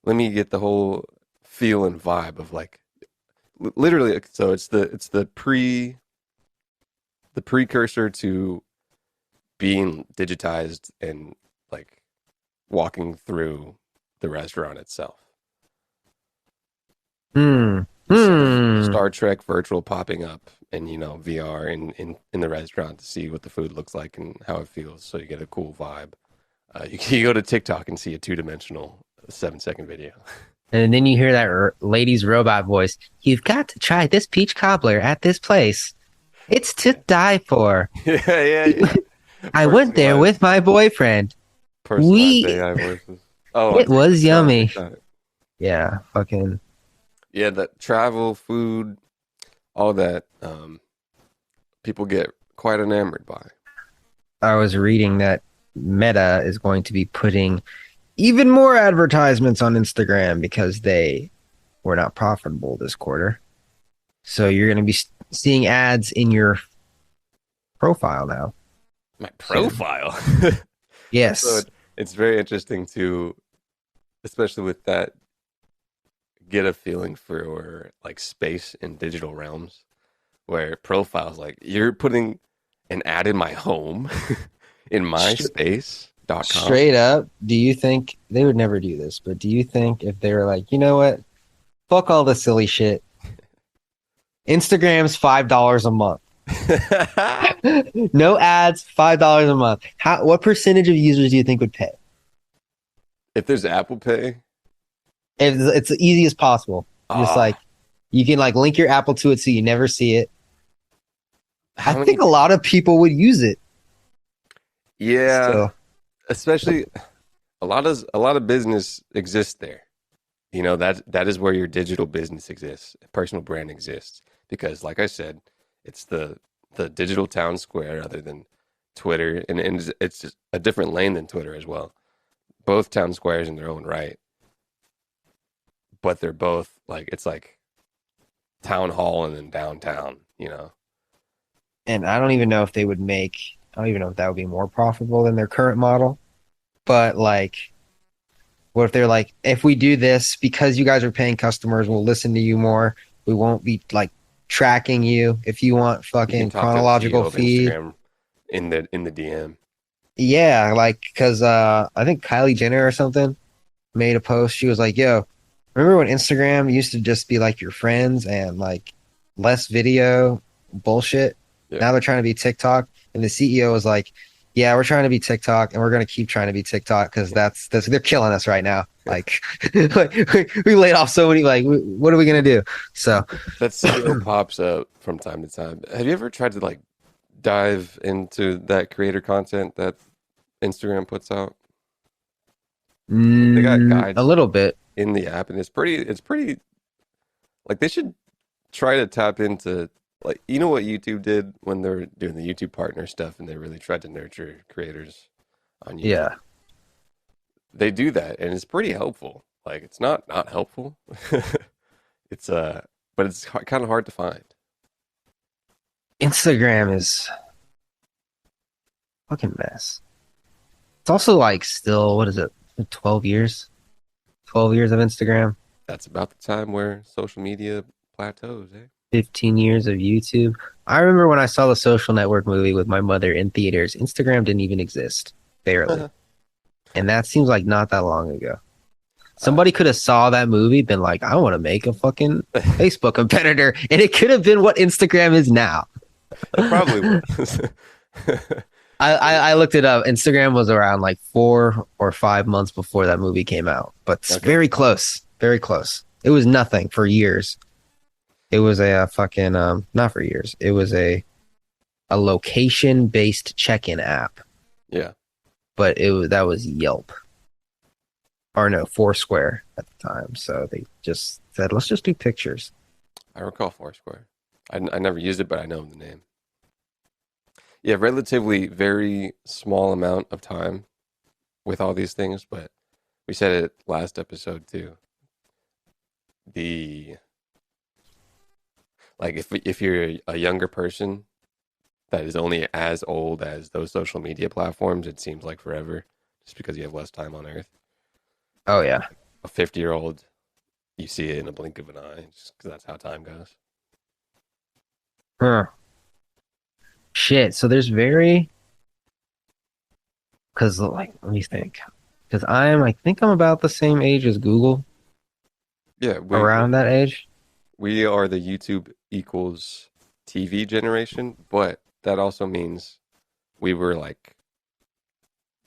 A: let me get the whole feel and vibe of like literally. So it's the precursor to being digitized and like walking through the restaurant itself.
B: Hmm.
A: You saw
B: Hmm.
A: Star Trek virtual popping up and VR in the restaurant to see what the food looks like and how it feels, so you get a cool vibe. You go to TikTok and see a two-dimensional 7-second video.
B: And then you hear that lady's robot voice. You've got to try this peach cobbler at this place. It's to die for.
A: Yeah, yeah, yeah.
B: I went there
A: Personalized
B: with my boyfriend.
A: personalized
B: We,
A: AI voices. Oh,
B: it was
A: you're on
B: yummy.
A: TikTok.
B: Yeah, fucking.
A: Yeah, that travel, food, all that, people get quite enamored by.
B: I was reading that Meta is going to be putting even more advertisements on Instagram because they were not profitable this quarter. So you're going to be seeing ads in your profile now.
A: My profile. So
B: Yes.
A: it's very interesting to, especially with that, get a feeling for like space in digital realms where profiles like you're putting an ad in my home in my
B: Sh-
A: space.com.
B: Straight up, do you think they would never do this? But do you think if they were like, you know what? Fuck all the silly shit. Instagram's $5 a month. No ads, $5 a month. What percentage of users do you think would pay?
A: If there's Apple Pay,
B: It's the easiest possible. Just
A: ah,
B: like you can like link your Apple to it so you never see it. I
A: how many?
B: think a lot of people would use it.
A: Yeah,
B: So
A: especially a lot of business exists there. That is where your digital business exists, personal brand exists. Because, like I said, it's the digital town square other than Twitter, and it's just a different lane than Twitter as well. Both town squares in their own right, but they're both like it's like town hall and then downtown.
B: and I don't even know if they would make I don't even know if that would be more profitable than their current model. But like what if they're like, if we do this because you guys are paying customers, we'll listen to you more. We won't be like tracking you if you want
A: You can
B: fucking
A: talk to the
B: chronological
A: CEO of
B: feed.
A: Instagram in the DM.
B: Yeah, like because I think Kylie Jenner or something made a post. She was like, "Yo, remember when Instagram used to just be like your friends and like less video bullshit?
A: Yeah.
B: Now they're trying to be TikTok." And the CEO was like, "Yeah, we're trying to be TikTok, and we're gonna keep trying to be TikTok because that's they're killing us right now. Like, like we laid off so many. Like, what are we gonna do?" So,
A: That CEO pops up from time to time. Have you ever tried to like dive into that creator content that Instagram puts out? They got
B: a
A: guides
B: little bit.
A: in the app, and it's pretty like they should try to tap into like what YouTube did when they're doing the YouTube partner stuff, and they really tried to nurture creators on YouTube.
B: Yeah.
A: They do that, and it's pretty helpful. Like it's not helpful. It's but it's kind of hard to find.
B: Instagram is fucking mess. It's also like still, what is it? 12 years? 12 years of Instagram,
A: That's about the time where social media plateaus, eh?
B: 15 years of YouTube. I remember when I saw the Social Network movie with my mother in theaters, Instagram didn't even exist, barely. And that seems like not that long ago. Somebody could have saw that movie, been like, I want to make a fucking Facebook competitor. And it could have been what Instagram is now.
A: It probably was.
B: I looked it up. Instagram was around like 4 or 5 months before that movie came out, but it's
A: Okay.
B: very close, very close. It was nothing for years. It was a fucking not for years. It was a location based check-in app,
A: Yeah.
B: but that was Yelp or no Foursquare at the time. So they just said, let's just do pictures.
A: I recall Foursquare. I never used it, but I know the name. Yeah, relatively very small amount of time with all these things, but we said it last episode too. The like if you're a younger person that is only as old as those social media platforms, it seems like forever just because you have less time on Earth.
B: Oh yeah.
A: A 50-year-old, you see it in a blink of an eye, just because that's how time goes.
B: Huh. Shit. So there's because like let me think. Because I think I'm about the same age as Google.
A: Yeah,
B: around that age.
A: we are the YouTube equals TV generation, but that also means we were like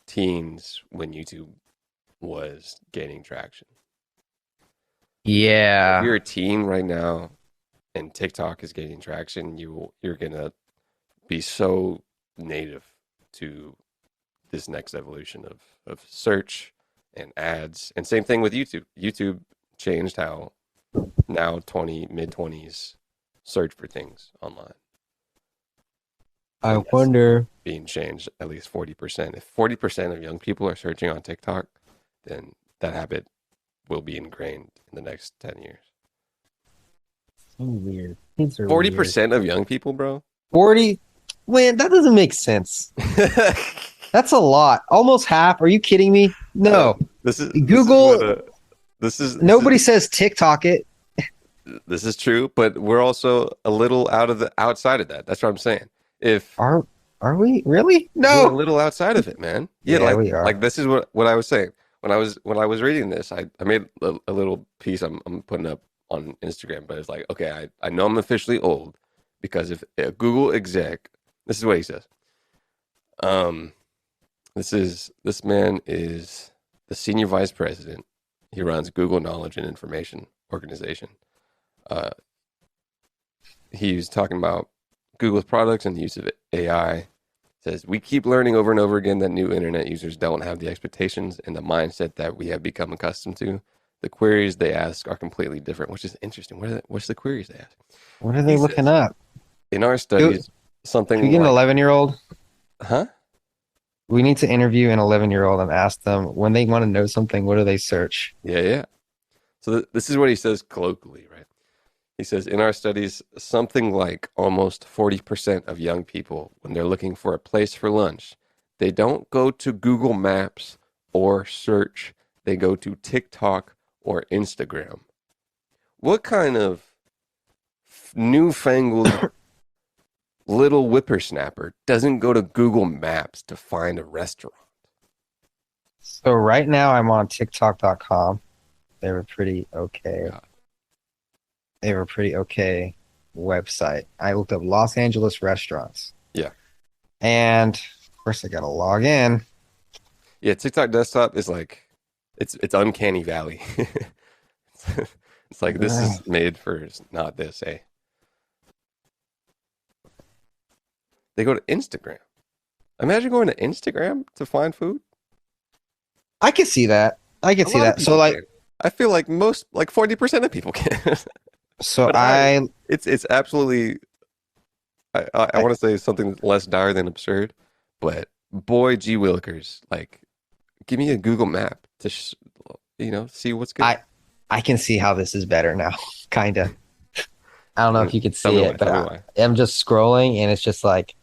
A: teens when YouTube was gaining traction. If
B: Yeah.
A: you're a teen right now and TikTok is gaining traction, you're gonna be so native to this next evolution of search and ads. And same thing with YouTube. YouTube changed how now mid 20s search for things online.
B: I
A: And that's
B: wonder.
A: being changed at least 40%. If 40% of young people are searching on TikTok, then that habit will be ingrained in the next 10 years.
B: So weird. Kids are weird.
A: 40% of young people, bro?
B: 40? Man, that doesn't make sense. That's a lot. Almost half. Are you kidding me? No. Google. Nobody says TikTok it.
A: This is true, but we're also a little outside of that. That's what I'm saying. If
B: Are we really?
A: we're a
B: No.
A: little outside of it, man. Yeah,
B: Yeah, we are.
A: like this is what I was saying. When I was reading this, I made a little piece I'm putting up on Instagram, but it's like, okay, I know I'm officially old because if a Google exec, this is what he says. This man is the senior vice president. He runs Google Knowledge and Information Organization. He was talking about Google's products and the use of AI. Says, we keep learning over and over again that new internet users don't have the expectations and the mindset that we have become accustomed to. The queries they ask are completely different, which is interesting. What's the queries they ask?
B: What are they looking up?
A: In our studies, something
B: Can we get an
A: like,
B: 11-year-old?
A: huh?
B: We need to interview an 11-year-old and ask them when they want to know something, what do they search?
A: Yeah. So this is what he says colloquially, right? He says, in our studies, something like almost 40% of young people, when they're looking for a place for lunch, they don't go to Google Maps or search. They go to TikTok or Instagram. What kind of newfangled little whippersnapper doesn't go to Google Maps to find a restaurant?
B: So right now I'm on TikTok.com. They were pretty okay.
A: God.
B: They were pretty okay website. I looked up Los Angeles restaurants.
A: Yeah.
B: And of course I gotta log in.
A: Yeah, TikTok desktop is like it's uncanny valley. It's like this is made for not this, eh? They go to Instagram. Imagine going to Instagram to find food.
B: I can see that. I can
A: A
B: see
A: lot of
B: that. So
A: people
B: like
A: can. I feel like 40% of people can.
B: so
A: But
B: I
A: it's absolutely. I want to say something less dire than absurd, but boy, gee willikers, like, give me a Google map to see what's good.
B: I can see how this is better now. Kinda. I don't know if you can
A: Tell
B: see
A: me
B: it,
A: why,
B: but
A: tell me why.
B: I'm just scrolling and it's just like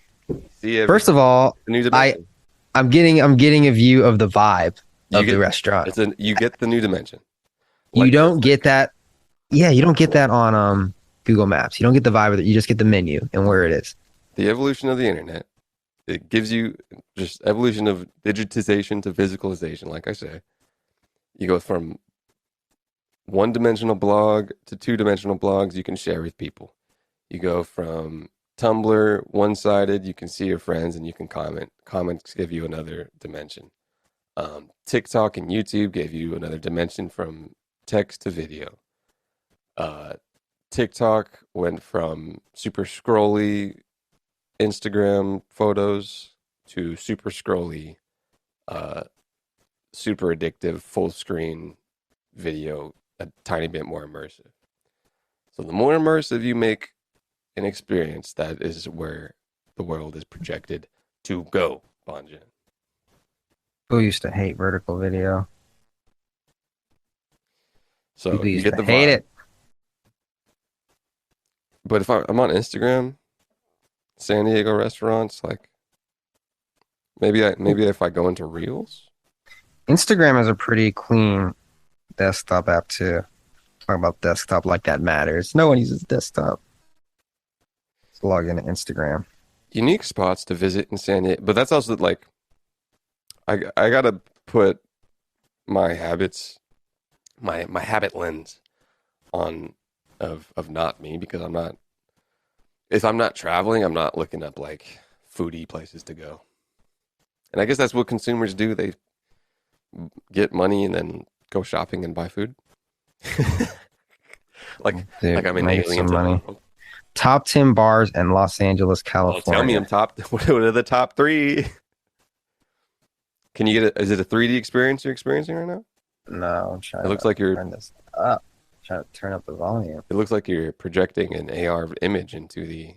A: See,
B: first of all,
A: the new dimension.
B: I'm getting a view of the vibe of the restaurant.
A: You get the new dimension.
B: You
A: Like
B: don't
A: this.
B: get that. Yeah, you don't get that on Google Maps. You don't get the vibe of it. You just get the menu and where it is.
A: The evolution of the internet. It gives you just evolution of digitization to physicalization. Like I say, you go from one-dimensional blog to two-dimensional blogs you can share with people. You go from Tumblr, one-sided, you can see your friends and you can comment. Comments give you another dimension. TikTok and YouTube gave you another dimension from text to video. TikTok went from super scrolly Instagram photos to super scrolly, super addictive, full screen video, a tiny bit more immersive. So the more immersive you make an experience, that is where the world is projected to go, Bonjan.
B: Who used to hate vertical video?
A: So
B: People
A: you
B: used
A: get
B: to
A: the
B: hate
A: vibe.
B: it.
A: But if I'm on Instagram, San Diego restaurants, like maybe if I go into Reels,
B: Instagram is a pretty clean desktop app too. Talk about desktop like that matters. No one uses desktop. Let's log into Instagram.
A: unique spots to visit in San Diego. But that's also like I gotta put my habits, my habit lens on of not me because I'm not. If I'm not traveling, I'm not looking up like foodie places to go. And I guess that's what consumers do. They get money and then go shopping and buy food.
B: Dude,
A: like I'm an
B: make
A: alien
B: some
A: to the
B: money.
A: world.
B: Top 10 bars in Los Angeles,
A: Oh, tell me
B: California.
A: I'm top. What are the top three? Can you get is it a 3D experience you're experiencing right now?
B: No, I'm trying
A: It looks
B: to
A: like you're
B: turn this up. Trying to turn up the volume.
A: it looks like you're projecting an AR image into the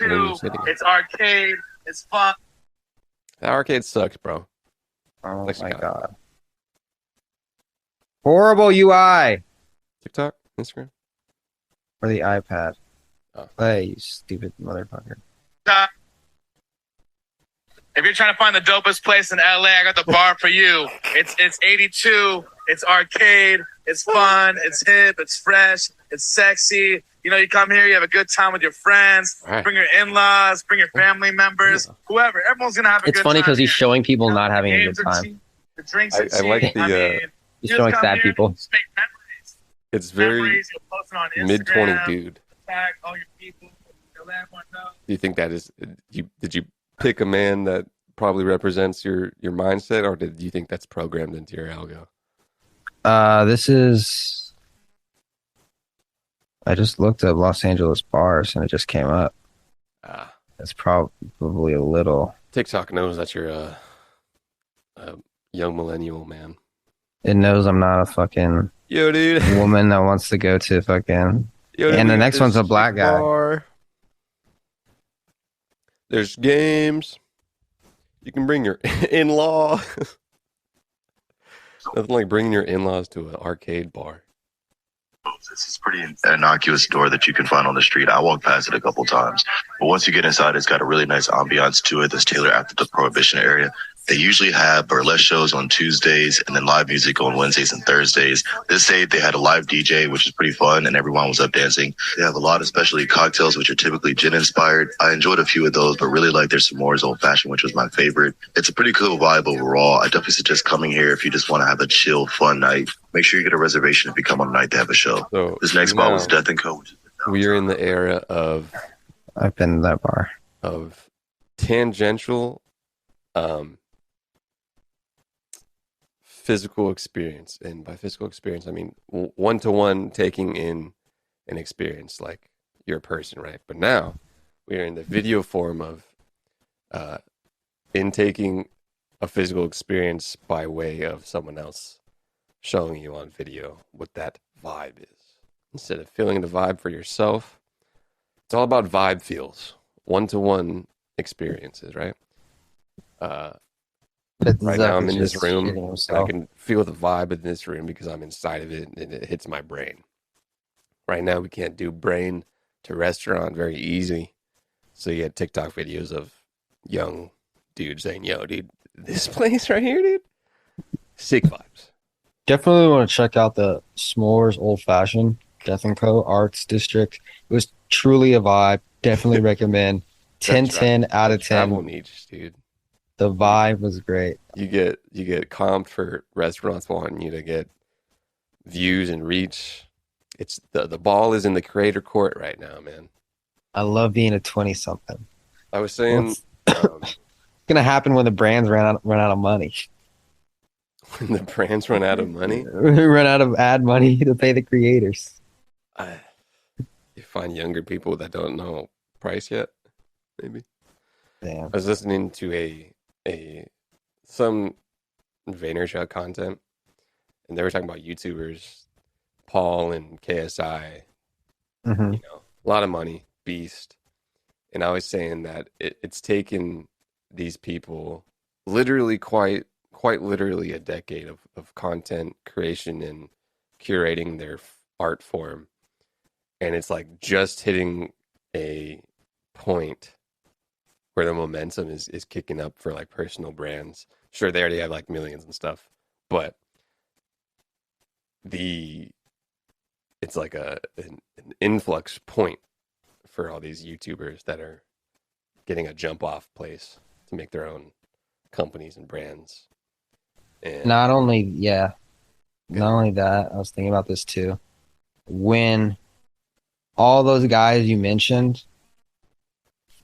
A: room you're sitting in.
C: It's arcade. It's fun.
A: The arcade sucks, bro.
B: Oh
A: Like
B: my
A: Chicago.
B: god. Horrible UI
A: TikTok, Instagram.
B: for the iPad.
A: Oh.
B: Play, you stupid motherfucker.
C: If you're trying to find the dopest place in LA, I got the bar for you. It's 82. It's arcade. It's fun. It's hip. It's fresh. It's sexy. You know, you come here, you have a good time with your friends.
A: Right.
C: Bring your in-laws. Bring your family members. Whoever. Everyone's gonna have a
B: It's
C: good
B: funny
C: time.
B: because he's
C: here.
B: showing people not
C: The
B: having a good
C: games are
B: time.
C: cheap, the drinks are
A: I like
C: cheap.
A: the,
B: He's
C: you
B: showing
C: just come
B: sad
C: here,
B: people.
C: just make memories.
A: It's very
C: Memories, you'll post it on Instagram,
A: mid 20 dude.
C: Tag all your people. You'll let everyone know.
A: Do you think that is did you pick a man that probably represents your mindset, or did you think that's programmed into your algo?
B: This is. I just looked up Los Angeles bars and it just came up.
A: Ah,
B: It's probably a little.
A: TikTok knows that you're a young millennial man.
B: It knows I'm not a fucking
A: Yo, dude.
B: woman that wants to go to fucking.
A: Yo, dude,
B: And the
A: we got
B: next
A: this
B: one's a black guy.
A: bar. There's games. You can bring your in-law. Nothing like bringing your in-laws to an arcade bar.
G: This is pretty innocuous store that you can find on the street. I walked past it a couple times, but once you get inside, it's got a really nice ambiance to it that's tailored after the Prohibition area. They usually have burlesque shows on Tuesdays and then live music on Wednesdays and Thursdays. This day they had a live DJ, which is pretty fun, and everyone was up dancing. They have a lot of specialty cocktails, which are typically gin inspired. I enjoyed a few of those, but really like their s'mores old fashioned, which was my favorite. It's a pretty cool vibe overall. I definitely suggest coming here if you just want to have a chill, fun night. Make sure you get a reservation if you come on a night to have a show.
A: So
G: This next bar was
A: now
G: Death and Co. Which is
A: we're in the era
B: I've been to that bar.
A: of tangential physical experience, and by physical experience I mean one-to-one taking in an experience like you're a person, right? But now we are in the video form of intaking a physical experience by way of someone else showing you on video what that vibe is. Instead of feeling the vibe for yourself, it's all about vibe feels, one-to-one experiences, right? Right now I'm in this room and I can feel the vibe in this room because I'm inside of it and it hits my brain. Right now we can't do brain to restaurant very easy. So you get TikTok videos of young dudes saying, yo, dude, this place right here, dude, sick vibes.
H: Definitely want to check out the S'mores Old Fashioned Death and Co. Arts District. It was truly a vibe. Definitely recommend. 10 out of 10.
A: Travel niche, dude.
H: The vibe was great.
A: You get comped for restaurants wanting you to get views and reach. It's the ball is in the creator court right now, man.
H: I love being a 20-something.
A: I was saying
H: What's going to happen when the brands run out of money?
A: when the brands run out of money,
H: Run out of ad money to pay the creators.
A: you find younger people that don't know price yet. Maybe
H: Damn.
A: I was listening to some Vaynerchuk content, and they were talking about YouTubers, Paul and KSI.
H: Mm-hmm.
A: You know, a lot of money, beast. And I was saying that it's taken these people literally quite literally a decade of content creation and curating their art form. And it's like just hitting a point where the momentum is kicking up for like personal brands. Sure, they already have like millions and stuff, but it's like an influx point for all these YouTubers that are getting a jump off place to make their own companies and brands. And
H: Not only that, I was thinking about this too. when all those guys you mentioned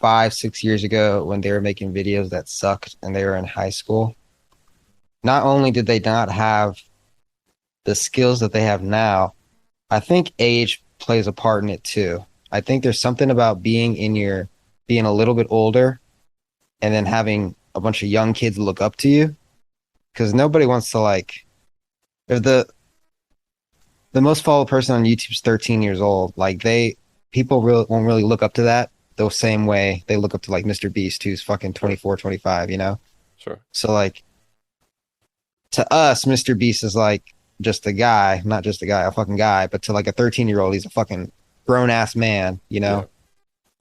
H: 5, 6 years ago, when they were making videos that sucked and they were in high school, not only did they not have the skills that they have now, I think age plays a part in it too. I think there's something about being a little bit older and then having a bunch of young kids look up to you, because nobody wants to, like, if the most followed person on YouTube is 13 years old, like, people really won't really look up to that the same way they look up to, like, Mr. Beast, who's fucking 24, 25, you know?
A: Sure.
H: So, like, to us, Mr. Beast is like just a guy, not just a guy, a fucking guy, but to like a 13-year-old, he's a fucking grown ass man, you know? Yeah.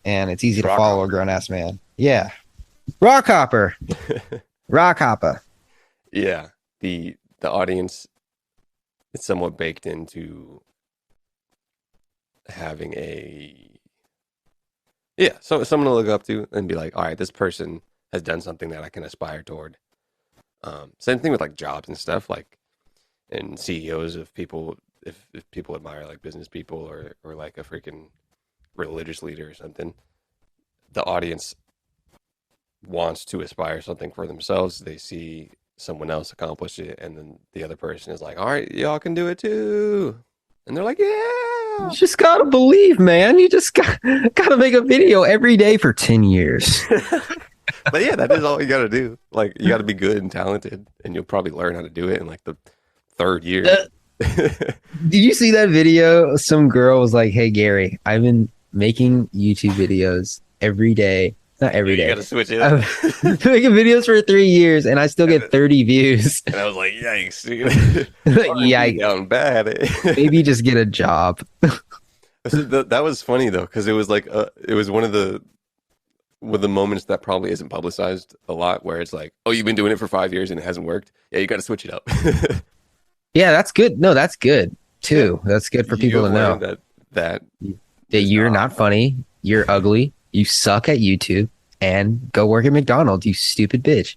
H: And it's easy to follow a grown ass man. Yeah. Rock hopper. Rock hopper.
A: Yeah. The audience is somewhat baked into having so someone to look up to and be like, all right, this person has done something that I can aspire toward. Same thing with like jobs and stuff, like, and CEOs of people, if people admire like business people or like a freaking religious leader or something, the audience wants to aspire something for themselves. They see someone else accomplish it, and then the other person is like, all right, y'all can do it too. And they're like, yeah.
B: You just gotta believe, man. You just gotta make a video every day for 10 years.
A: But yeah, that is all you got to do. Like, you got to be good and talented, and you'll probably learn how to do it in like the 3rd year.
B: Did you see that video? Some girl was like, "Hey Gary, I've been making YouTube videos every day. Not every day.
A: You got to switch it up.
B: I've been making videos for 3 years, and I still get 30 views."
A: And I was like, "Yikes, dude!
B: Yikes,
A: down bad."
B: Maybe just get a job.
A: That was funny though, because it was like it was one of the moments that probably isn't publicized a lot, where it's like, oh, you've been doing it for 5 years and it hasn't worked. Yeah, you got to switch it up.
B: Yeah, that's good. No, that's good too. Yeah. That's good for people to know
A: that
B: you're not funny, you're ugly, you suck at YouTube, and go work at McDonald's, you stupid bitch.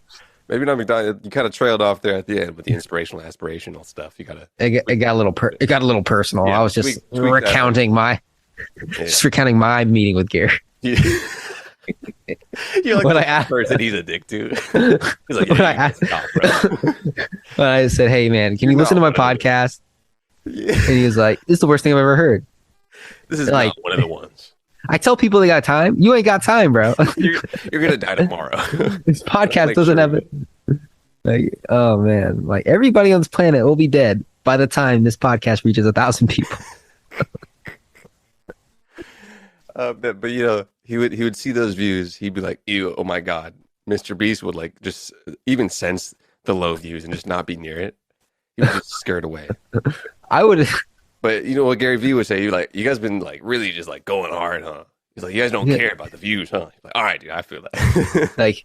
A: Maybe not McDonald's. You kind of trailed off there at the end with the inspirational, aspirational stuff. You gotta.
B: It got a little personal.
A: Yeah,
B: I was just recounting my meeting with Gary.
A: Yeah. You're like the person he's a dick to. He's like, yeah,
B: when I said, "Hey man, can you listen to my podcast?" Yeah. And he was like, "This is the worst thing I've ever heard."
A: This is like not one of the ones.
B: I tell people they got time. You ain't got time, bro.
A: you're gonna die tomorrow.
B: This podcast doesn't have it. Like, oh man, like everybody on this planet will be dead by the time this podcast reaches 1,000 people.
A: But you know, he would see those views. He'd be like, "Ew, oh my god." Mr. Beast would like just even sense the low views and just not be near it. He was just scared away.
B: I would.
A: But you know what Gary Vee would say? You like, you guys been like really just like going hard, huh? He's like, you guys don't care about the views, huh? He's like, all right, dude, I feel that.
B: like,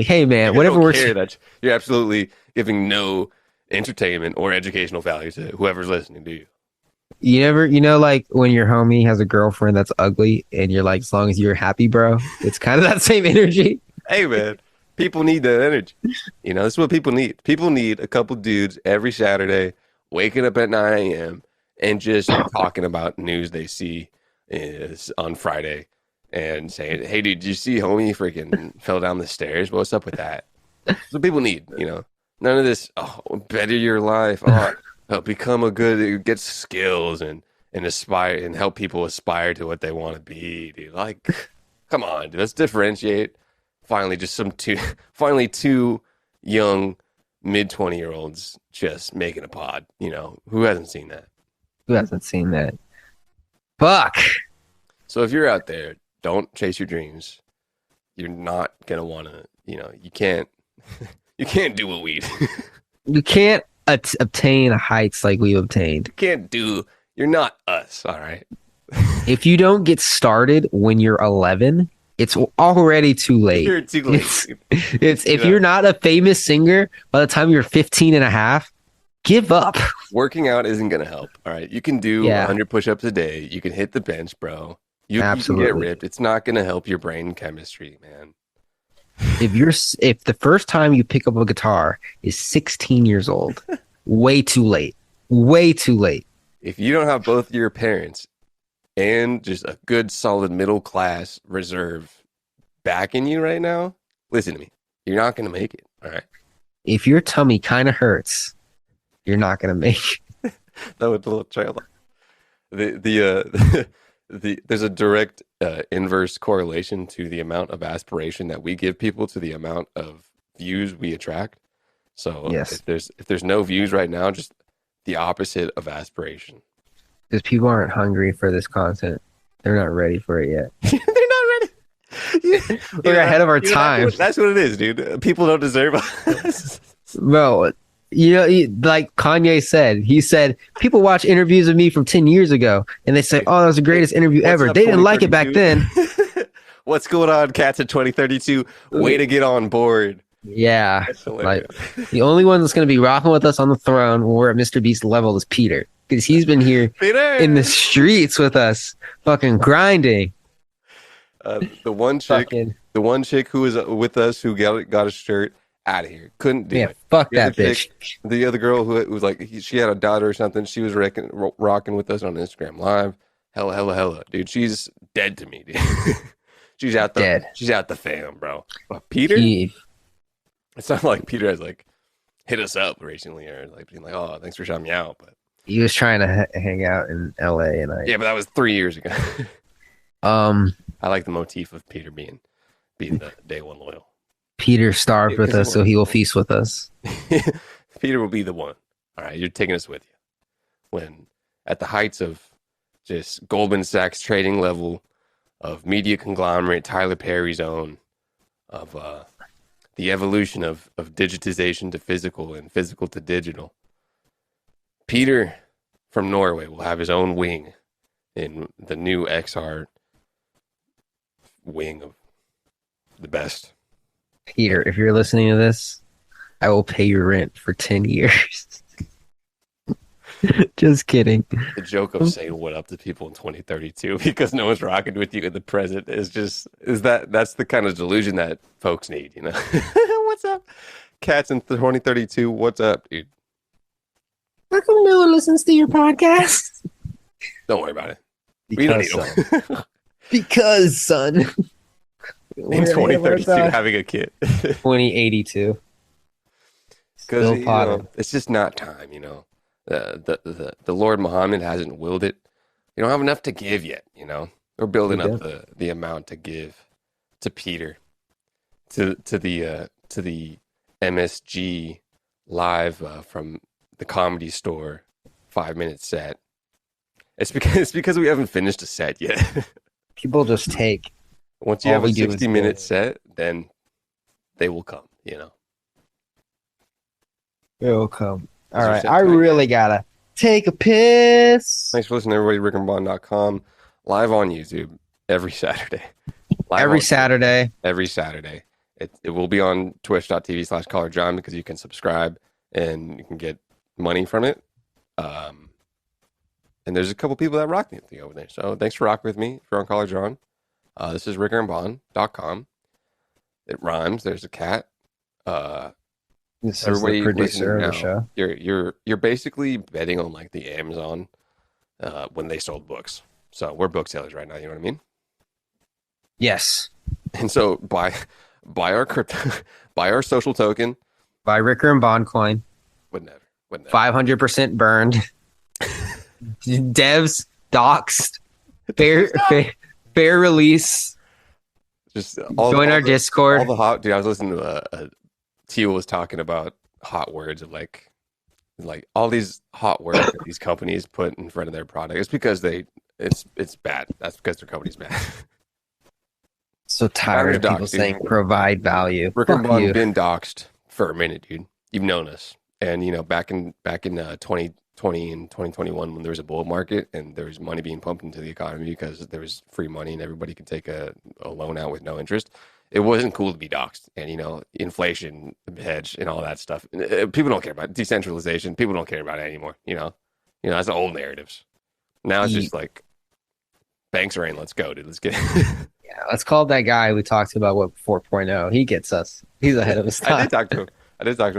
B: hey man, whatever works.
A: That you're absolutely giving no entertainment or educational value to whoever's listening to you.
B: You know, like when your homie has a girlfriend that's ugly and you're like, as long as you're happy, bro, it's kind of that same energy.
A: Hey, man, people need that energy. You know, this is what people need. People need a couple dudes every Saturday waking up at 9 a.m. and just talking about news they see on Friday and saying, hey, dude, did you see homie freaking fell down the stairs? What's up with that? That's what people need, you know? None of this, better your life. Become a good, get skills and aspire and help people aspire to what they want to be, dude. Like, come on, dude. Let's differentiate. Finally, two young mid-20-year-olds just making a pod. You know, who hasn't seen that?
B: Who hasn't seen that? Fuck.
A: So if you're out there, don't chase your dreams. You're not gonna want to. You know, you can't. You can't do what we do.
B: You can't obtain heights like we've obtained.
A: You can't do. You're not us. All right.
B: If you don't get started when you're 11, it's already too late.
A: You're too late.
B: It's if you're not a famous singer by the time you're 15 and a half, give up.
A: Working out isn't going to help. All right. You can do 100 push-ups a day. You can hit the bench, bro. You can get ripped. It's not going to help your brain chemistry, man.
B: If the first time you pick up a guitar is 16 years old, way too late. Way too late.
A: if you don't have both your parents and just a good solid middle class reserve backing you right now, listen to me. You're not going to make it. All right.
B: If your tummy kind of hurts, you're not gonna make it.
A: That was a little trailer. There's a direct inverse correlation to the amount of aspiration that we give people to the amount of views we attract. So
B: Yes.
A: if there's no views right now, just the opposite of aspiration.
B: Because people aren't hungry for this content. They're not ready for it yet.
A: They're not ready.
B: We're ahead of our time.
A: That's what it is, dude. People don't deserve us.
B: Bro, like Kanye said, he said, people watch interviews of me from 10 years ago and they say, oh, that was the greatest interview ever.
A: up,
B: They didn't like it back then.
A: What's going on, cats at 2032? Way to get on board.
B: Yeah.
A: That's
B: Like,
A: hilarious.
B: the only one that's going to be rocking with us on the throne when we're at Mr. Beast level is Peter. Because he's been here
A: Peter!
B: in the streets with us, fucking grinding.
A: The one chick who was with us who got a shirt out of here couldn't do
B: Yeah,
A: it.
B: fuck
A: The other
B: that bitch.
A: The other girl who was like she had a daughter or something. She was rocking with us on Instagram Live. Hella, dude. She's dead to me, dude. She's out the
B: Dead.
A: She's out the fam, bro. But Peter, it's not like Peter has like hit us up recently or like being like, oh, thanks for shouting me out. But
B: He was trying to hang out in LA and
A: yeah, but that was 3 years ago. I like the motif of Peter being the day one loyal.
B: Peter starved with us, so he will feast with us.
A: Peter will be the one. All right, you're taking us with you. When at the heights of just Goldman Sachs trading level of media conglomerate, Tyler Perry's own, of the evolution of digitization to physical and physical to digital, Peter from Norway will have his own wing in the new XR wing of the best.
B: Peter, if you're listening to this, I will pay your rent for 10 years. Just kidding.
A: The joke of saying what up to people in 2032 because no one's rocking with you in the present that's the kind of delusion that folks need, you know? What's up? Cats in 2032, what's up, dude?
B: How come no one listens to your podcast?
A: Don't worry about it. We don't need them.
B: Because, son.
A: In 2032, having a kid.
B: 2082.
A: Because
B: Still potting.
A: it's just not time, you know. The Lord Muhammad hasn't willed it. You don't have enough to give yet, you know. We're building up the amount to give to Peter, to the MSG live from the Comedy Store 5-minute set. It's because we haven't finished a set yet.
B: People just take.
A: Once you
B: All
A: have a
B: we do is
A: 60-minute
B: go.
A: set, then they will come, you know.
B: It'll come. All
A: Is there
B: right.
A: set
B: I
A: tonight?
B: really gotta take a piss.
A: Thanks for listening, everybody. RickandBond.com, live on YouTube every Saturday. Live
B: Every
A: on-
B: Saturday.
A: Every Saturday. It will be on twitch.tv/CallerJohn because you can subscribe and you can get money from it. And there's a couple people that rock with me over there. So thanks for rocking with me if you're on Caller John. This is RickandBond.com. It rhymes. There's a cat.
B: This is
A: Everybody
B: the producer of the
A: listening
B: show.
A: You're basically betting on like the Amazon when they sold books. So we're booksellers right now. You know what I mean?
B: Yes.
A: And so buy our crypto, buy our social token.
B: By Ricker and Bond coin.
A: Would never.
B: 500% burned. Devs doxed. Fair release.
A: Just
B: Join our Discord.
A: All the hot dude. I was listening to Teal was talking about hot words of like all these hot words that these companies put in front of their product. It's because it's bad. That's because their company's bad.
B: So tired of
A: Doxed,
B: people
A: dude.
B: saying provide value.
A: Rick
B: Fuck
A: and Bond
B: you.
A: been doxed for a minute, dude. You've known us, and you know back in 2020 and 2021 when there was a bull market and there was money being pumped into the economy because there was free money and everybody could take a loan out with no interest. It wasn't cool to be doxed, and you know inflation hedge and all that stuff. People don't care about it. Decentralization. People don't care about it anymore. You know that's the old narratives. Now it's just like banks are in. Let's go, dude. Let's get it.
B: Yeah, let's call that guy we talked about what 4.0. He gets us. He's ahead of his
A: I
B: time.
A: did talk to him.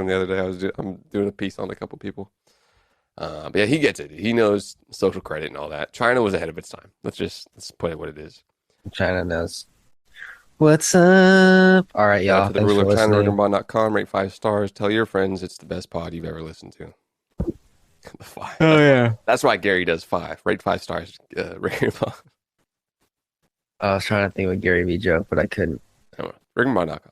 A: The other day. I'm doing a piece on a couple people. But yeah, he gets it. He knows social credit and all that. China was ahead of its time. Let's put it what it is.
B: China knows. What's up? All right,
A: Shout out
B: y'all.
A: to the
B: Thanks
A: ruler
B: for
A: of China,
B: listening.
A: RiggerBond.com. Rate 5 stars. Tell your friends it's the best pod you've ever listened to. The 5.
B: Oh, yeah.
A: That's why Gary does 5. Rate 5 stars. RiggerBond.
B: I was trying to think of a Gary Vee joke, but I couldn't.
A: RiggerBond.com.